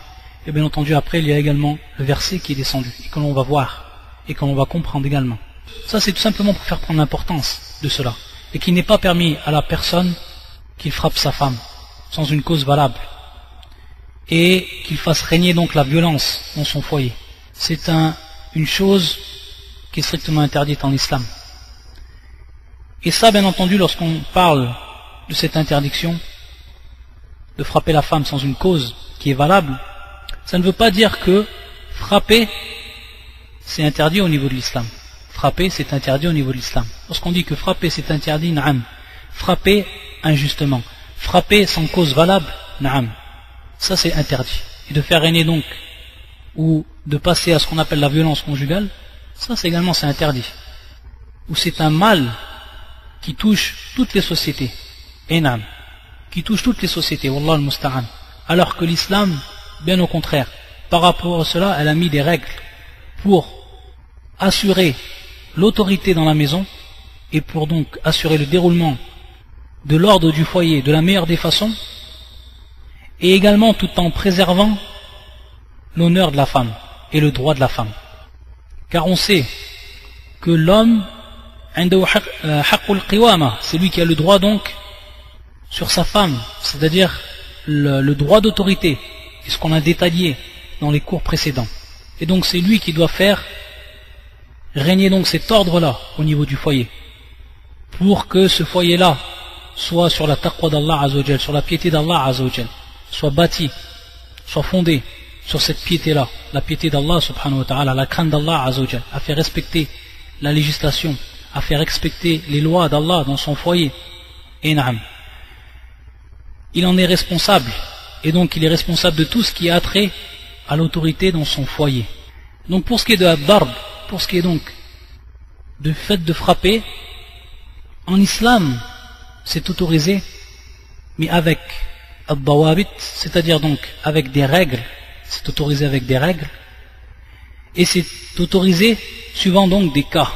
et bien entendu après il y a également le verset qui est descendu et que l'on va voir et que l'on va comprendre également. Ça c'est tout simplement pour faire prendre l'importance de cela, et qu'il n'est pas permis à la personne qu'il frappe sa femme sans une cause valable et qu'il fasse régner donc la violence dans son foyer. C'est une chose qui est strictement interdite en islam. Et ça bien entendu lorsqu'on parle de cette interdiction de frapper la femme sans une cause qui est valable, ça ne veut pas dire que frapper c'est interdit au niveau de l'islam. Frapper c'est interdit au niveau de l'islam. Lorsqu'on dit que frapper c'est interdit, na'am. Frapper injustement, frapper sans cause valable, na'am. Ça c'est interdit. Et de faire régner donc, ou de passer à ce qu'on appelle la violence conjugale, ça c'est également c'est interdit. Ou c'est un mal qui touche toutes les sociétés, et na'am, qui touche toutes les sociétés, wallah al-musta'an. Alors que l'islam, bien au contraire, par rapport à cela, elle a mis des règles pour assurer l'autorité dans la maison et pour donc assurer le déroulement de l'ordre du foyer de la meilleure des façons, et également tout en préservant l'honneur de la femme et le droit de la femme. Car on sait que l'homme, c'est lui qui a le droit donc sur sa femme, c'est-à-dire le droit d'autorité, c'est ce qu'on a détaillé dans les cours précédents. Et donc c'est lui qui doit faire régner donc cet ordre-là au niveau du foyer, pour que ce foyer-là soit sur la taqwa d'Allah Azzawajal, sur la piété d'Allah Azzawajal, soit bâti, soit fondé sur cette piété-là, la piété d'Allah subhanahu wa ta'ala, la crainte d'Allah Azzawajal, à faire respecter la législation, à faire respecter les lois d'Allah dans son foyer. Et na'am, il en est responsable, et donc il est responsable de tout ce qui a trait à l'autorité dans son foyer. Donc pour ce qui est de ad-darb, pour ce qui est donc du fait de frapper, en islam c'est autorisé, mais avec ad-dawabit, c'est-à-dire donc avec des règles, c'est autorisé avec des règles, et c'est autorisé suivant donc des cas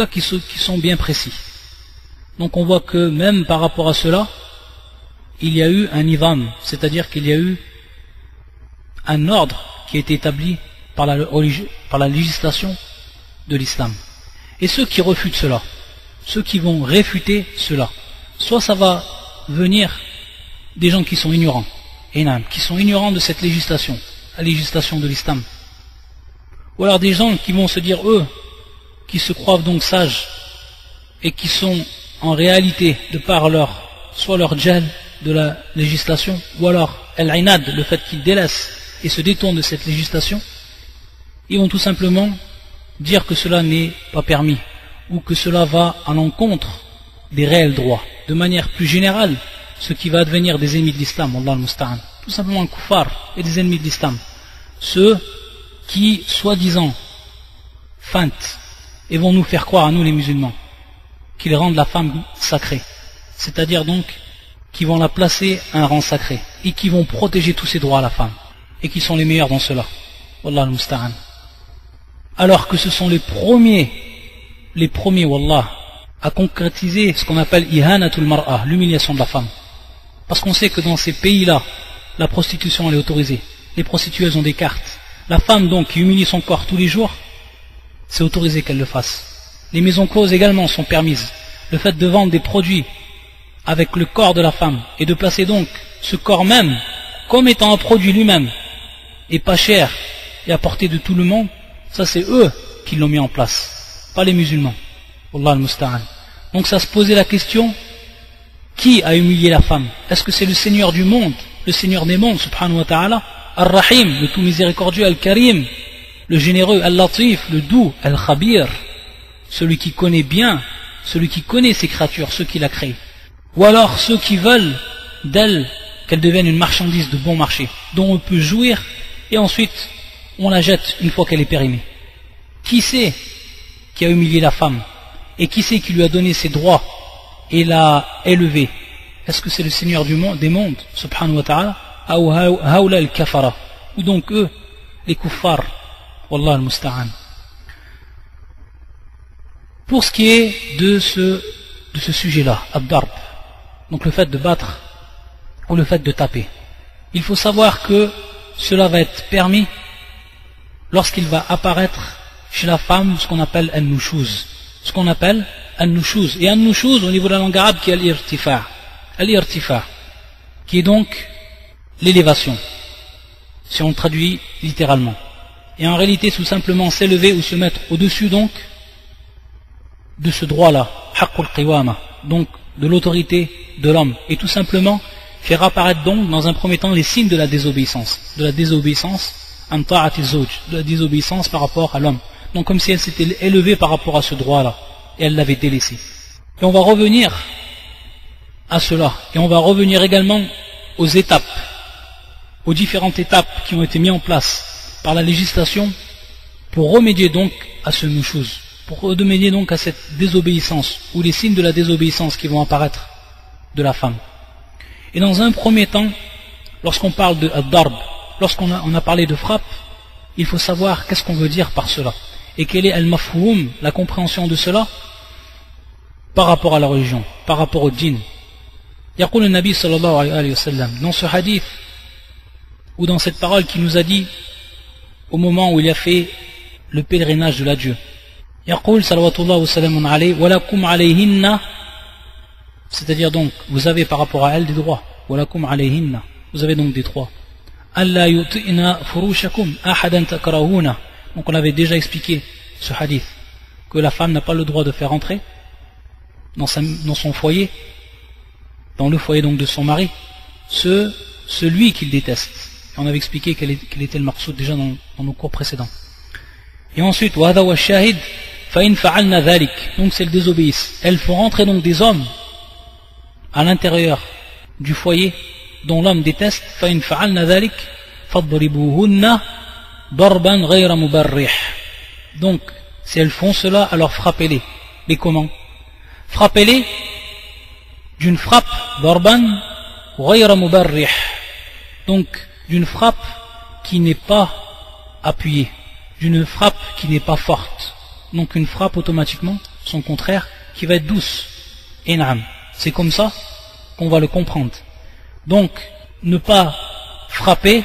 qui sont bien précis. Donc on voit que même par rapport à cela, il y a eu un nizam, c'est-à-dire qu'il y a eu un ordre qui a été établi par la législation de l'islam. Et ceux qui refutent cela, ceux qui vont réfuter cela, soit ça va venir des gens qui sont ignorants, qui sont ignorants de cette législation, la législation de l'islam, ou alors des gens qui vont se dire, eux, qui se croient donc sages, et qui sont en réalité, de par soit leur djal de la législation, ou alors al-inad, le fait qu'ils délaissent et se détournent de cette législation, ils vont tout simplement dire que cela n'est pas permis, ou que cela va à l'encontre des réels droits. De manière plus générale, ce qui va advenir des ennemis de l'islam, Allah al-Musta'an, tout simplement un kuffar et des ennemis de l'islam, ceux qui, soi-disant, feintent et vont nous faire croire à nous les musulmans qu'ils rendent la femme sacrée, c'est-à-dire donc qui vont la placer à un rang sacré et qui vont protéger tous ses droits à la femme et qui sont les meilleurs dans cela, wallah al-musta'an, alors que ce sont les premiers wallah à concrétiser ce qu'on appelle ihanatul mar'a, l'humiliation de la femme, parce qu'on sait que dans ces pays-là la prostitution elle est autorisée. Les prostituées elles ont des cartes. La femme donc qui humilie son corps tous les jours, c'est autorisé qu'elle le fasse. Les maisons closes également sont permises. Le fait de vendre des produits avec le corps de la femme et de placer donc ce corps même comme étant un produit lui-même et pas cher et à portée de tout le monde, ça c'est eux qui l'ont mis en place, pas les musulmans. Wallah al-musta'an. Donc ça se posait la question, qui a humilié la femme? Est-ce que c'est le Seigneur du monde, le Seigneur des mondes, subhanahu wa ta'ala, Ar-Rahim, le tout miséricordieux, Al-Karim, le généreux, Al-Latif, le doux, Al-Khabir, celui qui connaît bien, celui qui connaît ses créatures, ceux qu'il a créés? Ou alors ceux qui veulent d'elle qu'elle devienne une marchandise de bon marché, dont on peut jouir, et ensuite on la jette une fois qu'elle est périmée? Qui c'est qui a humilié la femme? Et qui c'est qui lui a donné ses droits et l'a élevée? Est-ce que c'est le Seigneur du monde, des mondes, subhanahu wa ta'ala, ou haoula al-kafara, ou donc eux, les kuffars? Wallah al-musta'an. Pour ce qui est de ce sujet-là, ad-darb, donc le fait de battre ou le fait de taper, il faut savoir que cela va être permis lorsqu'il va apparaître chez la femme ce qu'on appelle an-nushuz. Ce qu'on appelle an-nushuz. Et an-nushuz au niveau de la langue arabe qui est al-irtifa'. Al-irtifa', qui est donc l'élévation, si on le traduit littéralement. Et en réalité, tout simplement s'élever ou se mettre au-dessus donc de ce droit-là, haqqul qiwama, donc de l'autorité de l'homme, et tout simplement faire apparaître donc dans un premier temps les signes de la désobéissance an ta'ati zawj, de la désobéissance par rapport à l'homme. Donc comme si elle s'était élevée par rapport à ce droit-là, et elle l'avait délaissé. Et on va revenir à cela, et on va revenir également aux étapes, aux différentes étapes qui ont été mises en place par la législation pour remédier donc à ce nushuz, pour remédier donc à cette désobéissance, ou les signes de la désobéissance qui vont apparaître de la femme. Et dans un premier temps, lorsqu'on parle de ad-darb, lorsqu'on a parlé de frappe, il faut savoir qu'est-ce qu'on veut dire par cela, et quel est al-mafhoum, la compréhension de cela par rapport à la religion, par rapport au djinn. Yaqul le Nabi sallallahu alayhi wa sallam, dans ce hadith, ou dans cette parole qui nous a dit au moment où il a fait le pèlerinage de l'adieu, Yaqul salawatullah wa salamun alayhi wa lakum alayhinna, c'est-à-dire donc vous avez par rapport à elle des droits, wa lakum alayhinna, vous avez donc des droits. Allah yu'tina furushakum ahadan takrahuna. Donc on avait déjà expliqué ce hadith, que la femme n'a pas le droit de faire entrer dans son foyer, dans le foyer donc de son mari, celui qu'il déteste. Et on avait expliqué quel était le maqsoud déjà dans nos cours précédents. Et ensuite, wa hadha wa shahid fa in fa'alna dhalik, donc c'est le désobéissent. Elles font rentrer donc des hommes à l'intérieur du foyer dont l'homme déteste, fa in fa'alna dhalik fadribuhunna darban ghayra mubarrih. Donc si elles font cela, alors frappez-les. Mais comment? Frappez-les d'une frappe darban ghayra mubarrih, donc d'une frappe qui n'est pas appuyée, d'une frappe qui n'est pas forte, donc une frappe automatiquement, son contraire, qui va être douce. Et naam, c'est comme ça qu'on va le comprendre. Donc ne pas frapper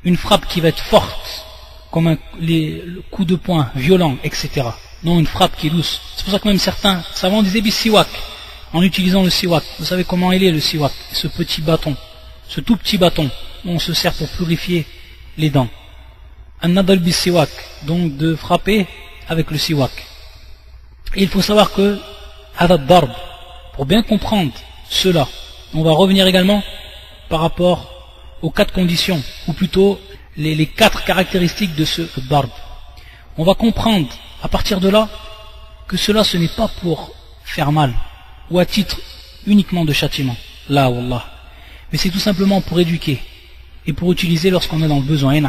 une frappe qui va être forte, comme les coups de poing violents, etc. Non, une frappe qui est douce. C'est pour ça que même certains savants disaient bis-siwak, en utilisant le siwak. Vous savez comment il est le siwak, ce petit bâton, ce tout petit bâton dont on se sert pour purifier les dents. Un nadal bis-siwak, donc de frapper avec le siwak. Et il faut savoir que hadad darb, pour bien comprendre cela, on va revenir également par rapport aux 4 conditions, ou plutôt les 4 caractéristiques de ce darb. On va comprendre à partir de là que cela ce n'est pas pour faire mal ou à titre uniquement de châtiment, là wallah, mais c'est tout simplement pour éduquer et pour utiliser lorsqu'on est dans le besoin.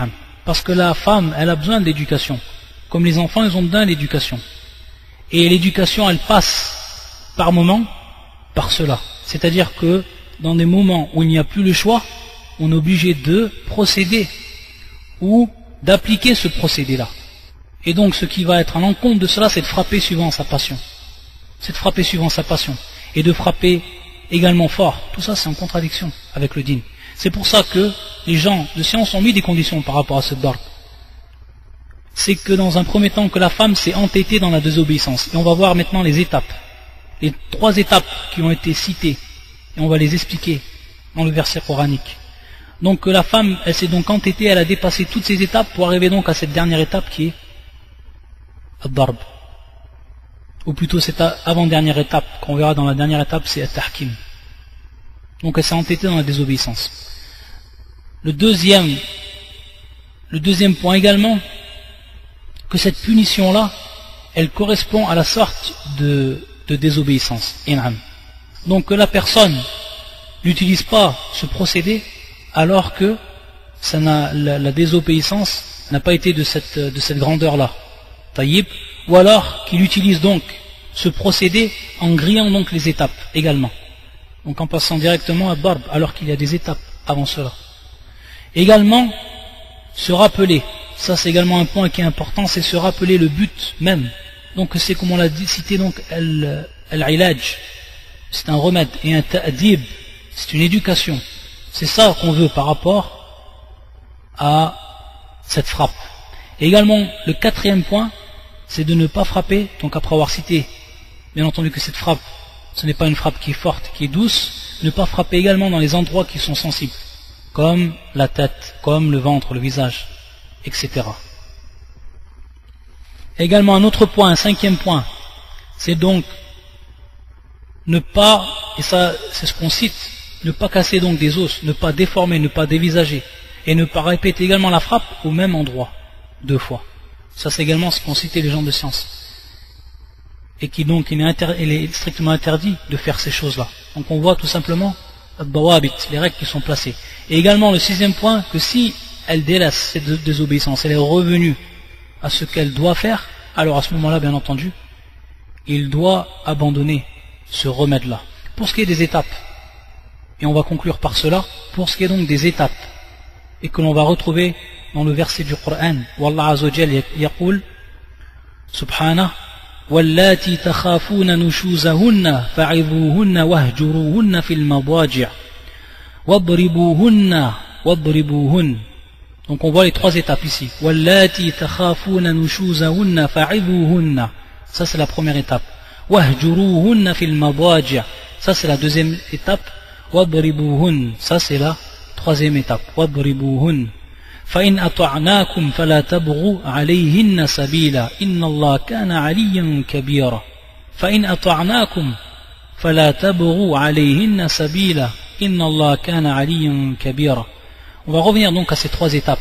Parce que la femme elle a besoin d'éducation, comme les enfants ils ont besoin d'éducation, et l'éducation elle passe par moments par cela, c'est-à-dire que dans des moments où il n'y a plus le choix, on est obligé de procéder ou d'appliquer ce procédé-là. Et donc ce qui va être à l'encontre de cela, c'est de frapper suivant sa passion. C'est de frapper suivant sa passion. Et de frapper également fort. Tout ça c'est en contradiction avec le dîn. C'est pour ça que les gens de science ont mis des conditions par rapport à ce darb. C'est que dans un premier temps que la femme s'est entêtée dans la désobéissance. Et on va voir maintenant les étapes. Les 3 étapes qui ont été citées. Et on va les expliquer dans le verset coranique. Donc que la femme, elle s'est donc entêtée, elle a dépassé toutes ces étapes pour arriver donc à cette dernière étape qui est ad-darb. Ou plutôt cette avant-dernière étape, qu'on verra dans la dernière étape, c'est at-tahkim. Donc elle s'est entêtée dans la désobéissance. Le deuxième point également, que cette punition-là, elle correspond à la sorte de désobéissance. Donc que la personne n'utilise pas ce procédé alors que la désobéissance n'a pas été de cette grandeur-là. Taïb. Ou alors qu'il utilise donc ce procédé en grillant donc les étapes également. Donc en passant directement à Darb alors qu'il y a des étapes avant cela. Également, se rappeler, ça c'est également un point qui est important, c'est se rappeler le but même. Donc c'est comme on l'a cité, donc al-ilaj, c'est un remède, et un ta'dib, c'est une éducation. C'est ça qu'on veut par rapport à cette frappe. Et également, le 4e point, c'est de ne pas frapper, donc après avoir cité, bien entendu que cette frappe, ce n'est pas une frappe qui est forte, qui est douce, ne pas frapper également dans les endroits qui sont sensibles, comme la tête, comme le ventre, le visage, etc. Également un autre point, un 5e point, c'est donc ne pas, et ça c'est ce qu'on cite, ne pas casser donc des os, ne pas déformer, ne pas dévisager, et ne pas répéter également la frappe au même endroit, 2 fois. Ça c'est également ce qu'ont cité les gens de science. Et qui donc il est strictement interdit de faire ces choses-là. Donc on voit tout simplement les règles qui sont placées. Et également le 6e point, que si elle délaisse cette désobéissance, elle est revenue à ce qu'elle doit faire, alors à ce moment-là, bien entendu, il doit abandonner ce remède-là. Pour ce qui est des étapes, et on va conclure par cela, pour ce qui est donc des étapes, et que l'on va retrouver dans le verset du Coran où Allah Azza wa Jalla yaqul subhanahu wallati takhafuna nushuzahunna fa'idhuhunna wahjuruhunna fil madaji' wadribuhunna. Donc on voit les 3 étapes ici. Wallati takhafuna nushuzahunna fa'idhuhunna, ça c'est la première étape. Wahjuruhunna fil madaji', ça c'est la 2e étape. Wadribuhunna, ça c'est la 3e étape. Wadribuhunna. فإن أطعناكم فلا تبغوا عليهن سبيلا إن الله كان عليا كبيرا فإن أطعناكم فلا تبغوا عليهن سبيلا إن الله كان عليا كبيرا. On va revenir donc à ces 3 étapes.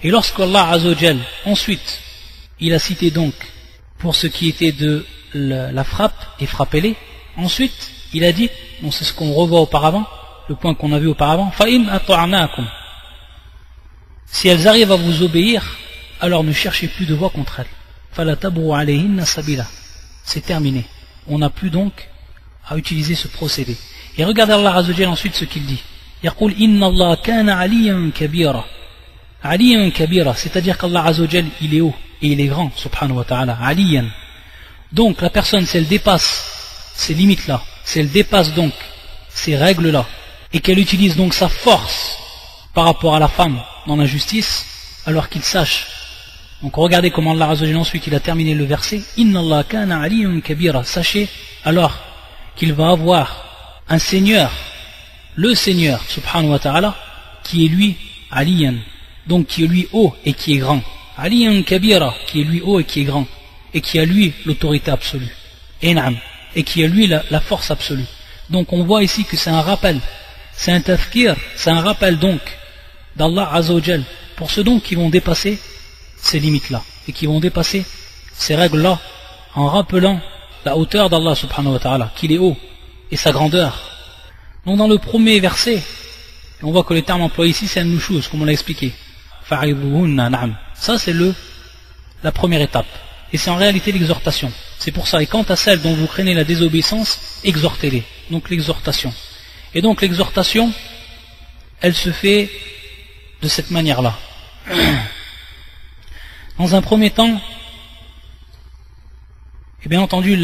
Et lorsque Allah Azza wa Jal, ensuite, il a cité donc pour ce qui était de la frappe, et frappez-les, ensuite il a dit, bon, c'est ce qu'on revoit auparavant, le point qu'on a vu auparavant, فإن أطعناكم, si elles arrivent à vous obéir, alors ne cherchez plus de voie contre elles. فَلَا تَبْغُوا عَلَيْهِنَّ سَبِيلًا. C'est terminé. On n'a plus donc à utiliser ce procédé. Et regardez Allah Azza wa Jalla ensuite ce qu'il dit. يقول إِنَّ اللَّهَ كَانَ عَلِيًّا كَبِيرًا. عَلِيًّا كَبِيرًا, c'est-à-dire qu'Allah Azza wa Jalla, il est haut et il est grand, subhanahu wa ta'ala. عَلِيًّا. Donc la personne, si elle dépasse ces limites-là, si elle dépasse donc ces règles-là, et qu'elle utilise donc sa force par rapport à la femme dans la justice, alors qu'il sache. Donc regardez comment Allah Azza wa Jalla ensuite il a terminé le verset. Inna Allah kana aliyyun kabira. Sachez alors qu'il va avoir un Seigneur, le Seigneur subhanahu wa ta'ala, qui est lui aliyan, donc qui est lui haut et qui est grand. Aliyan kabira, qui est lui haut et qui est grand, et qui a lui l'autorité absolue. Et qui a lui la force absolue. Donc on voit ici que c'est un rappel, c'est un tafkir, c'est un rappel donc d'Allah Azza wa Jal pour ceux donc qui vont dépasser ces limites-là et qui vont dépasser ces règles-là en rappelant la hauteur d'Allah subhanahu wa ta'ala, qu'il est haut, et sa grandeur. Donc dans le premier verset, on voit que le terme employé ici c'est an-nushuz, comme on l'a expliqué. Ça c'est la première étape. Et c'est en réalité l'exhortation. C'est pour ça. Et quant à celles dont vous craignez la désobéissance, exhortez-les. Donc l'exhortation. Et donc l'exhortation, elle se fait de cette manière-là. Dans un premier temps, et bien entendu,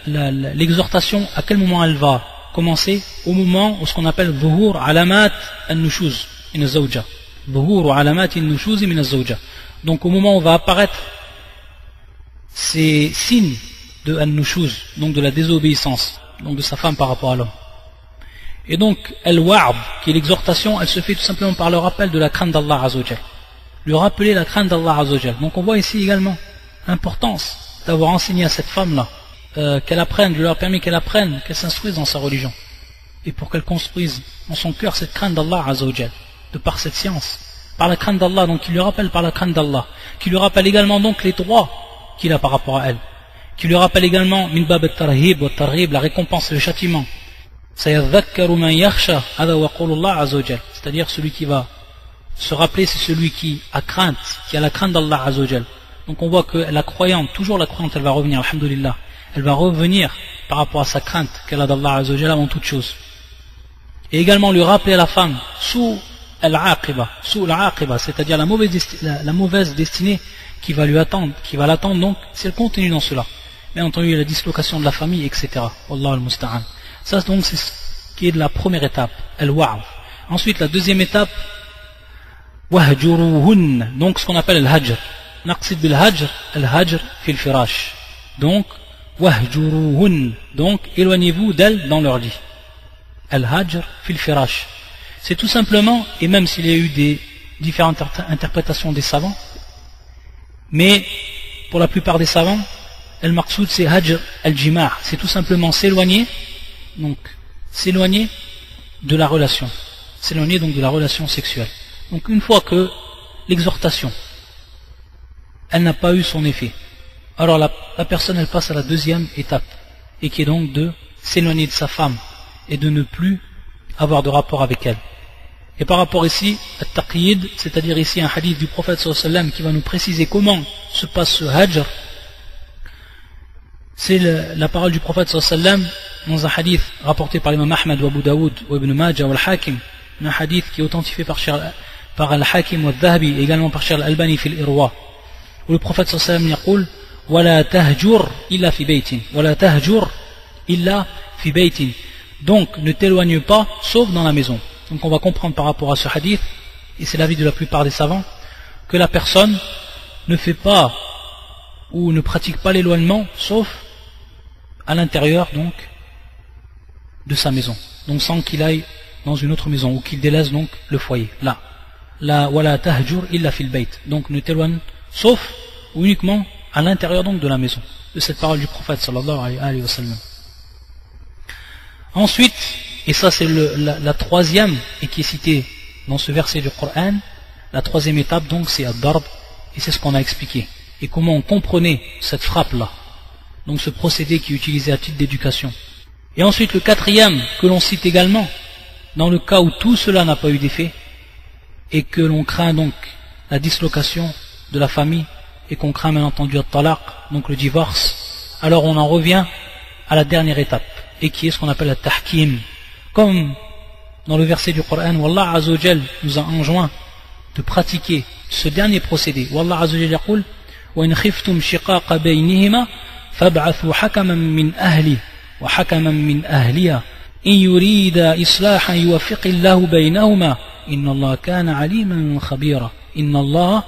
l'exhortation, à quel moment elle va commencer au moment où ce qu'on appelle dhuhur alamat an-nushuz min az-zawja. Dhuhur alamat an-nushuz min az-zawja. Donc au moment où va apparaître ces signes de an-nushuz, donc de la désobéissance, donc de sa femme par rapport à l'homme. Et donc al-wa'd, qui est l'exhortation, elle se fait tout simplement par le rappel de la crainte d'Allah Azza wa Jal. Lui rappeler la crainte d'Allah Azza wa Jal. Donc on voit ici également l'importance d'avoir enseigné à cette femme-là qu'elle apprenne, je leur ai permis qu'elle apprenne, qu'elle s'instruise dans sa religion, et pour qu'elle construise dans son cœur cette crainte d'Allah Azza wa Jal, de par cette science, par la crainte d'Allah, donc qui lui rappelle par la crainte d'Allah, qui lui rappelle également donc les droits qu'il a par rapport à elle, qui lui rappelle également min bab at-tarhib wa at-targhib, la récompense et le châtiment. Sayadhakkaru man yakhsha, hada wa qawlullah Azza wa Jal, c'est-à-dire celui qui va se rappeler, c'est celui qui a crainte, qui a la crainte d'Allah Azza wa Jal. Donc on voit que la croyante, toujours la croyante, elle va revenir, alhamdulillah, elle va revenir par rapport à sa crainte qu'elle a d'Allah Azza wa Jal avant toute chose. Et également lui rappeler à la femme sous al-aqiba, c'est-à-dire la mauvaise destinée qui va lui attendre, qui va l'attendre donc si elle continue dans cela. Bien entendu, la dislocation de la famille, etc. Wallahu al-musta'an. Ça donc c'est ce qui est de la première étape, al-wa'd. Ensuite la deuxième étape, wahjuruhun, donc ce qu'on appelle al-hajr. Naqsid bil-hajr, al-hajr fil firash. Donc wahjuruhun, donc éloignez-vous d'elles dans leur lit. Al-hajr fil firash. C'est tout simplement, et même s'il y a eu des différentes interprétations des savants, mais pour la plupart des savants, al-maqsoud c'est hajr al-jima', c'est tout simplement s'éloigner, donc s'éloigner de la relation, s'éloigner donc de la relation sexuelle. Donc une fois que l'exhortation, elle n'a pas eu son effet, alors la personne elle passe à la deuxième étape, et qui est donc de s'éloigner de sa femme, et de ne plus avoir de rapport avec elle. Et par rapport ici, at-taqyid, c'est-à-dire ici un hadith du prophète sallallahu alayhi wa sallam qui va nous préciser comment se passe ce hajr, c'est la parole du prophète sallallahu alayhi wa sallam dans un hadith rapporté par l'imam Ahmad ou Abu Daoud ou Ibn Majah ou Al-Hakim, un hadith qui est authentifié par Al-Hakim ou Al-Dhahabi et également par Cheikh Al-Albani fil Irwa, où le prophète sallallahu alayhi wa sallam dit وَلَا تَهْجُرْ إِلَّا فِي بَيْتٍ وَلَا تَهْجُرْ إِلَّا فِي بَيْتٍ. Donc ne t'éloigne pas sauf dans la maison. Donc on va comprendre par rapport à ce hadith, et c'est l'avis de la plupart des savants, que la personne ne fait pas ou ne pratique pas l'éloignement sauf à l'intérieur donc de sa maison, donc sans qu'il aille dans une autre maison ou qu'il délaisse donc le foyer. Là, wala tahjur illa fil bayt, donc ne t'éloigne sauf ou uniquement à l'intérieur donc de la maison, de cette parole du prophète sallallahu alayhi wa sallam. Ensuite, et ça c'est la troisième et qui est citée dans ce verset du Coran, la troisième étape donc c'est ad-darb, et c'est ce qu'on a expliqué, et comment on comprenait cette frappe là, donc ce procédé qui est utilisé à titre d'éducation. Et ensuite le quatrième que l'on cite également, dans le cas où tout cela n'a pas eu d'effet, et que l'on craint donc la dislocation de la famille, et qu'on craint bien entendu at-talaq, donc le divorce, alors on en revient à la dernière étape, et qui est ce qu'on appelle la tahkim, comme dans le verset du Coran où Allah Azza wa Jal nous a enjoint de pratiquer ce dernier procédé, où Allah Azza wa Jal yaqul وَإِنْ خِفْتُمْ شِقَاقَ بَيْنِهِمَا فَابْعَثُوا حَكَمًا مِنْ أَهْلِهِ وَحَكَمًا مِنْ أَهْلِهَا إِنْ يُرِيدَ إِصْلَاحًا يُوَفِّقِ اللَّهُ بَيْنَهُمَا إِنَّ اللَّهَ كَانَ عَلِيمًا خَبِيرًا إِنَّ اللَّهَ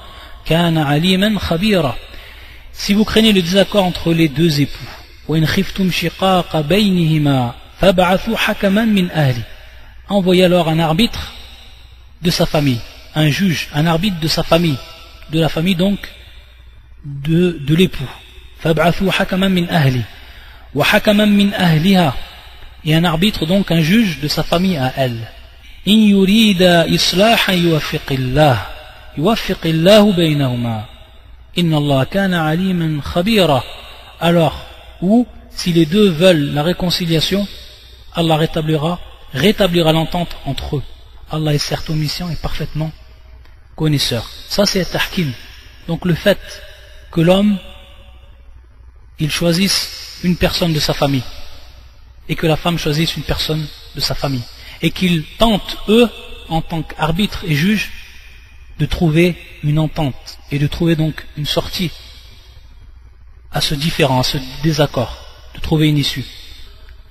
كَانَ عَلِيمًا خَبِيرًا. Si vous craignez le désaccord entre les deux époux, وَإِنْ خِفْتُمْ شِقَاقَ بَيْنِهِمَا فَابْعَثُوا حَكَمًا مِنْ أَهْلِهِ, envoyez alors un arbitre de sa famille, un juge, un arbitre de sa famille, de la famille donc de l'époux. فَابْعَثُوا حَكَمًا مِنْ أَهْلِهِ وَحَكَمًا مِنْ أَهْلِهَا, et un arbitre donc un juge de sa famille à elle. إِنْ يُرِيدَ إِصْلَاحًا يُوَفِّقِ اللَّهُ بَيْنَهُمَا إِنَّ اللَّهَ كَانَ عَلِيمًا خَبِيرًا. Alors, ou si les deux veulent la réconciliation, Allah rétablira l'entente entre eux. Allah est certes omniscient et parfaitement connaisseur. Ça c'est tahkim. Donc le fait que l'homme il choisisse une personne de sa famille et que la femme choisisse une personne de sa famille et qu'ils tentent eux en tant qu'arbitre et juge de trouver une entente et de trouver donc une sortie à ce différend, à ce désaccord, de trouver une issue.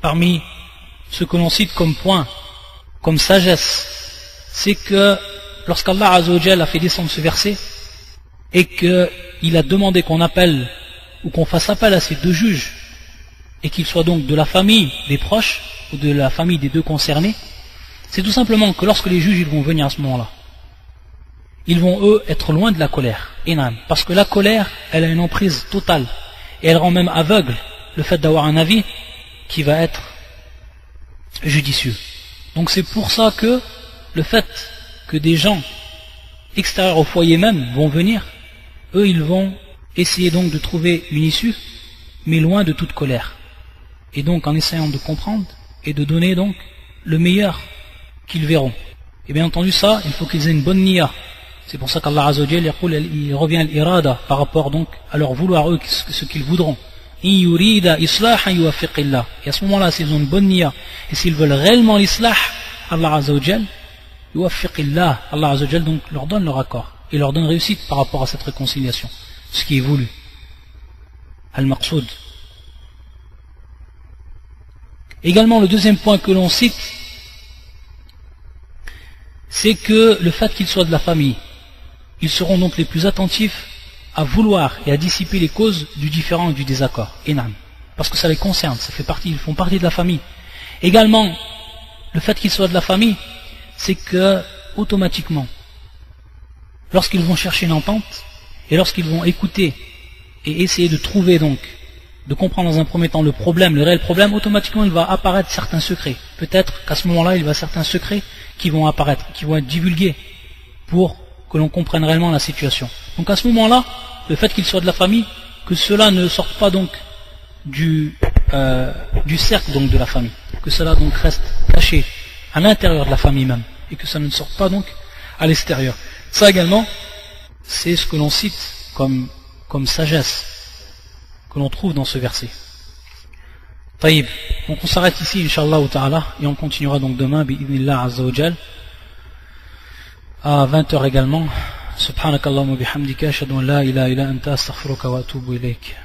Parmi ce que l'on cite comme point, comme sagesse, c'est que lorsqu'Allah Azzawajal a fait descendre ce verset et qu'il a demandé qu'on appelle ou qu'on fasse appel à ces deux juges et qu'ils soient donc de la famille des proches ou de la famille des deux concernés, c'est tout simplement que lorsque les juges ils vont venir à ce moment-là, ils vont eux être loin de la colère, parce que la colère elle a une emprise totale et elle rend même aveugle le fait d'avoir un avis qui va être judicieux. Donc c'est pour ça que le fait que des gens extérieurs au foyer même vont venir, eux ils vont essayer donc de trouver une issue, mais loin de toute colère. Et donc en essayant de comprendre et de donner donc le meilleur qu'ils verront. Et bien entendu ça, il faut qu'ils aient une bonne niya. C'est pour ça qu'Allah Azza wa Jalla il revient à l'irada par rapport donc à leur vouloir eux, ce qu'ils voudront. Et à ce moment-là, s'ils ont une bonne niya et s'ils veulent réellement l'islah, Allah Azza wa Jalla Allah Azza wa Jalla donc leur donne leur accord et leur donne réussite par rapport à cette réconciliation, ce qui est voulu. Al-Maqsoud. Également le deuxième point que l'on cite, c'est que le fait qu'ils soient de la famille, ils seront donc les plus attentifs à vouloir et à dissiper les causes du différend et du désaccord. Parce que ça les concerne, ça fait partie, ils font partie de la famille. Également, le fait qu'ils soient de la famille, c'est que automatiquement, lorsqu'ils vont chercher une entente et lorsqu'ils vont écouter et essayer de trouver donc, de comprendre dans un premier temps le problème, le réel problème, automatiquement il va apparaître certains secrets. Peut-être qu'à ce moment-là, il va y avoir certains secrets qui vont apparaître, qui vont être divulgués pour que l'on comprenne réellement la situation. Donc à ce moment-là, le fait qu'ils soient de la famille, que cela ne sorte pas donc du cercle donc de la famille, que cela donc reste caché à l'intérieur de la famille même, et que ça ne sorte pas donc à l'extérieur. Ça également, c'est ce que l'on cite comme sagesse que l'on trouve dans ce verset. Taïb. Donc on s'arrête ici, Inch'Allah ta'ala, et on continuera donc demain, bi'idhnillah azza wa jal, à 20h également. Subhanakallahumma bihamdika, ashhadu an la ilaha illa anta, astaghfiruka wa atubu ilayk.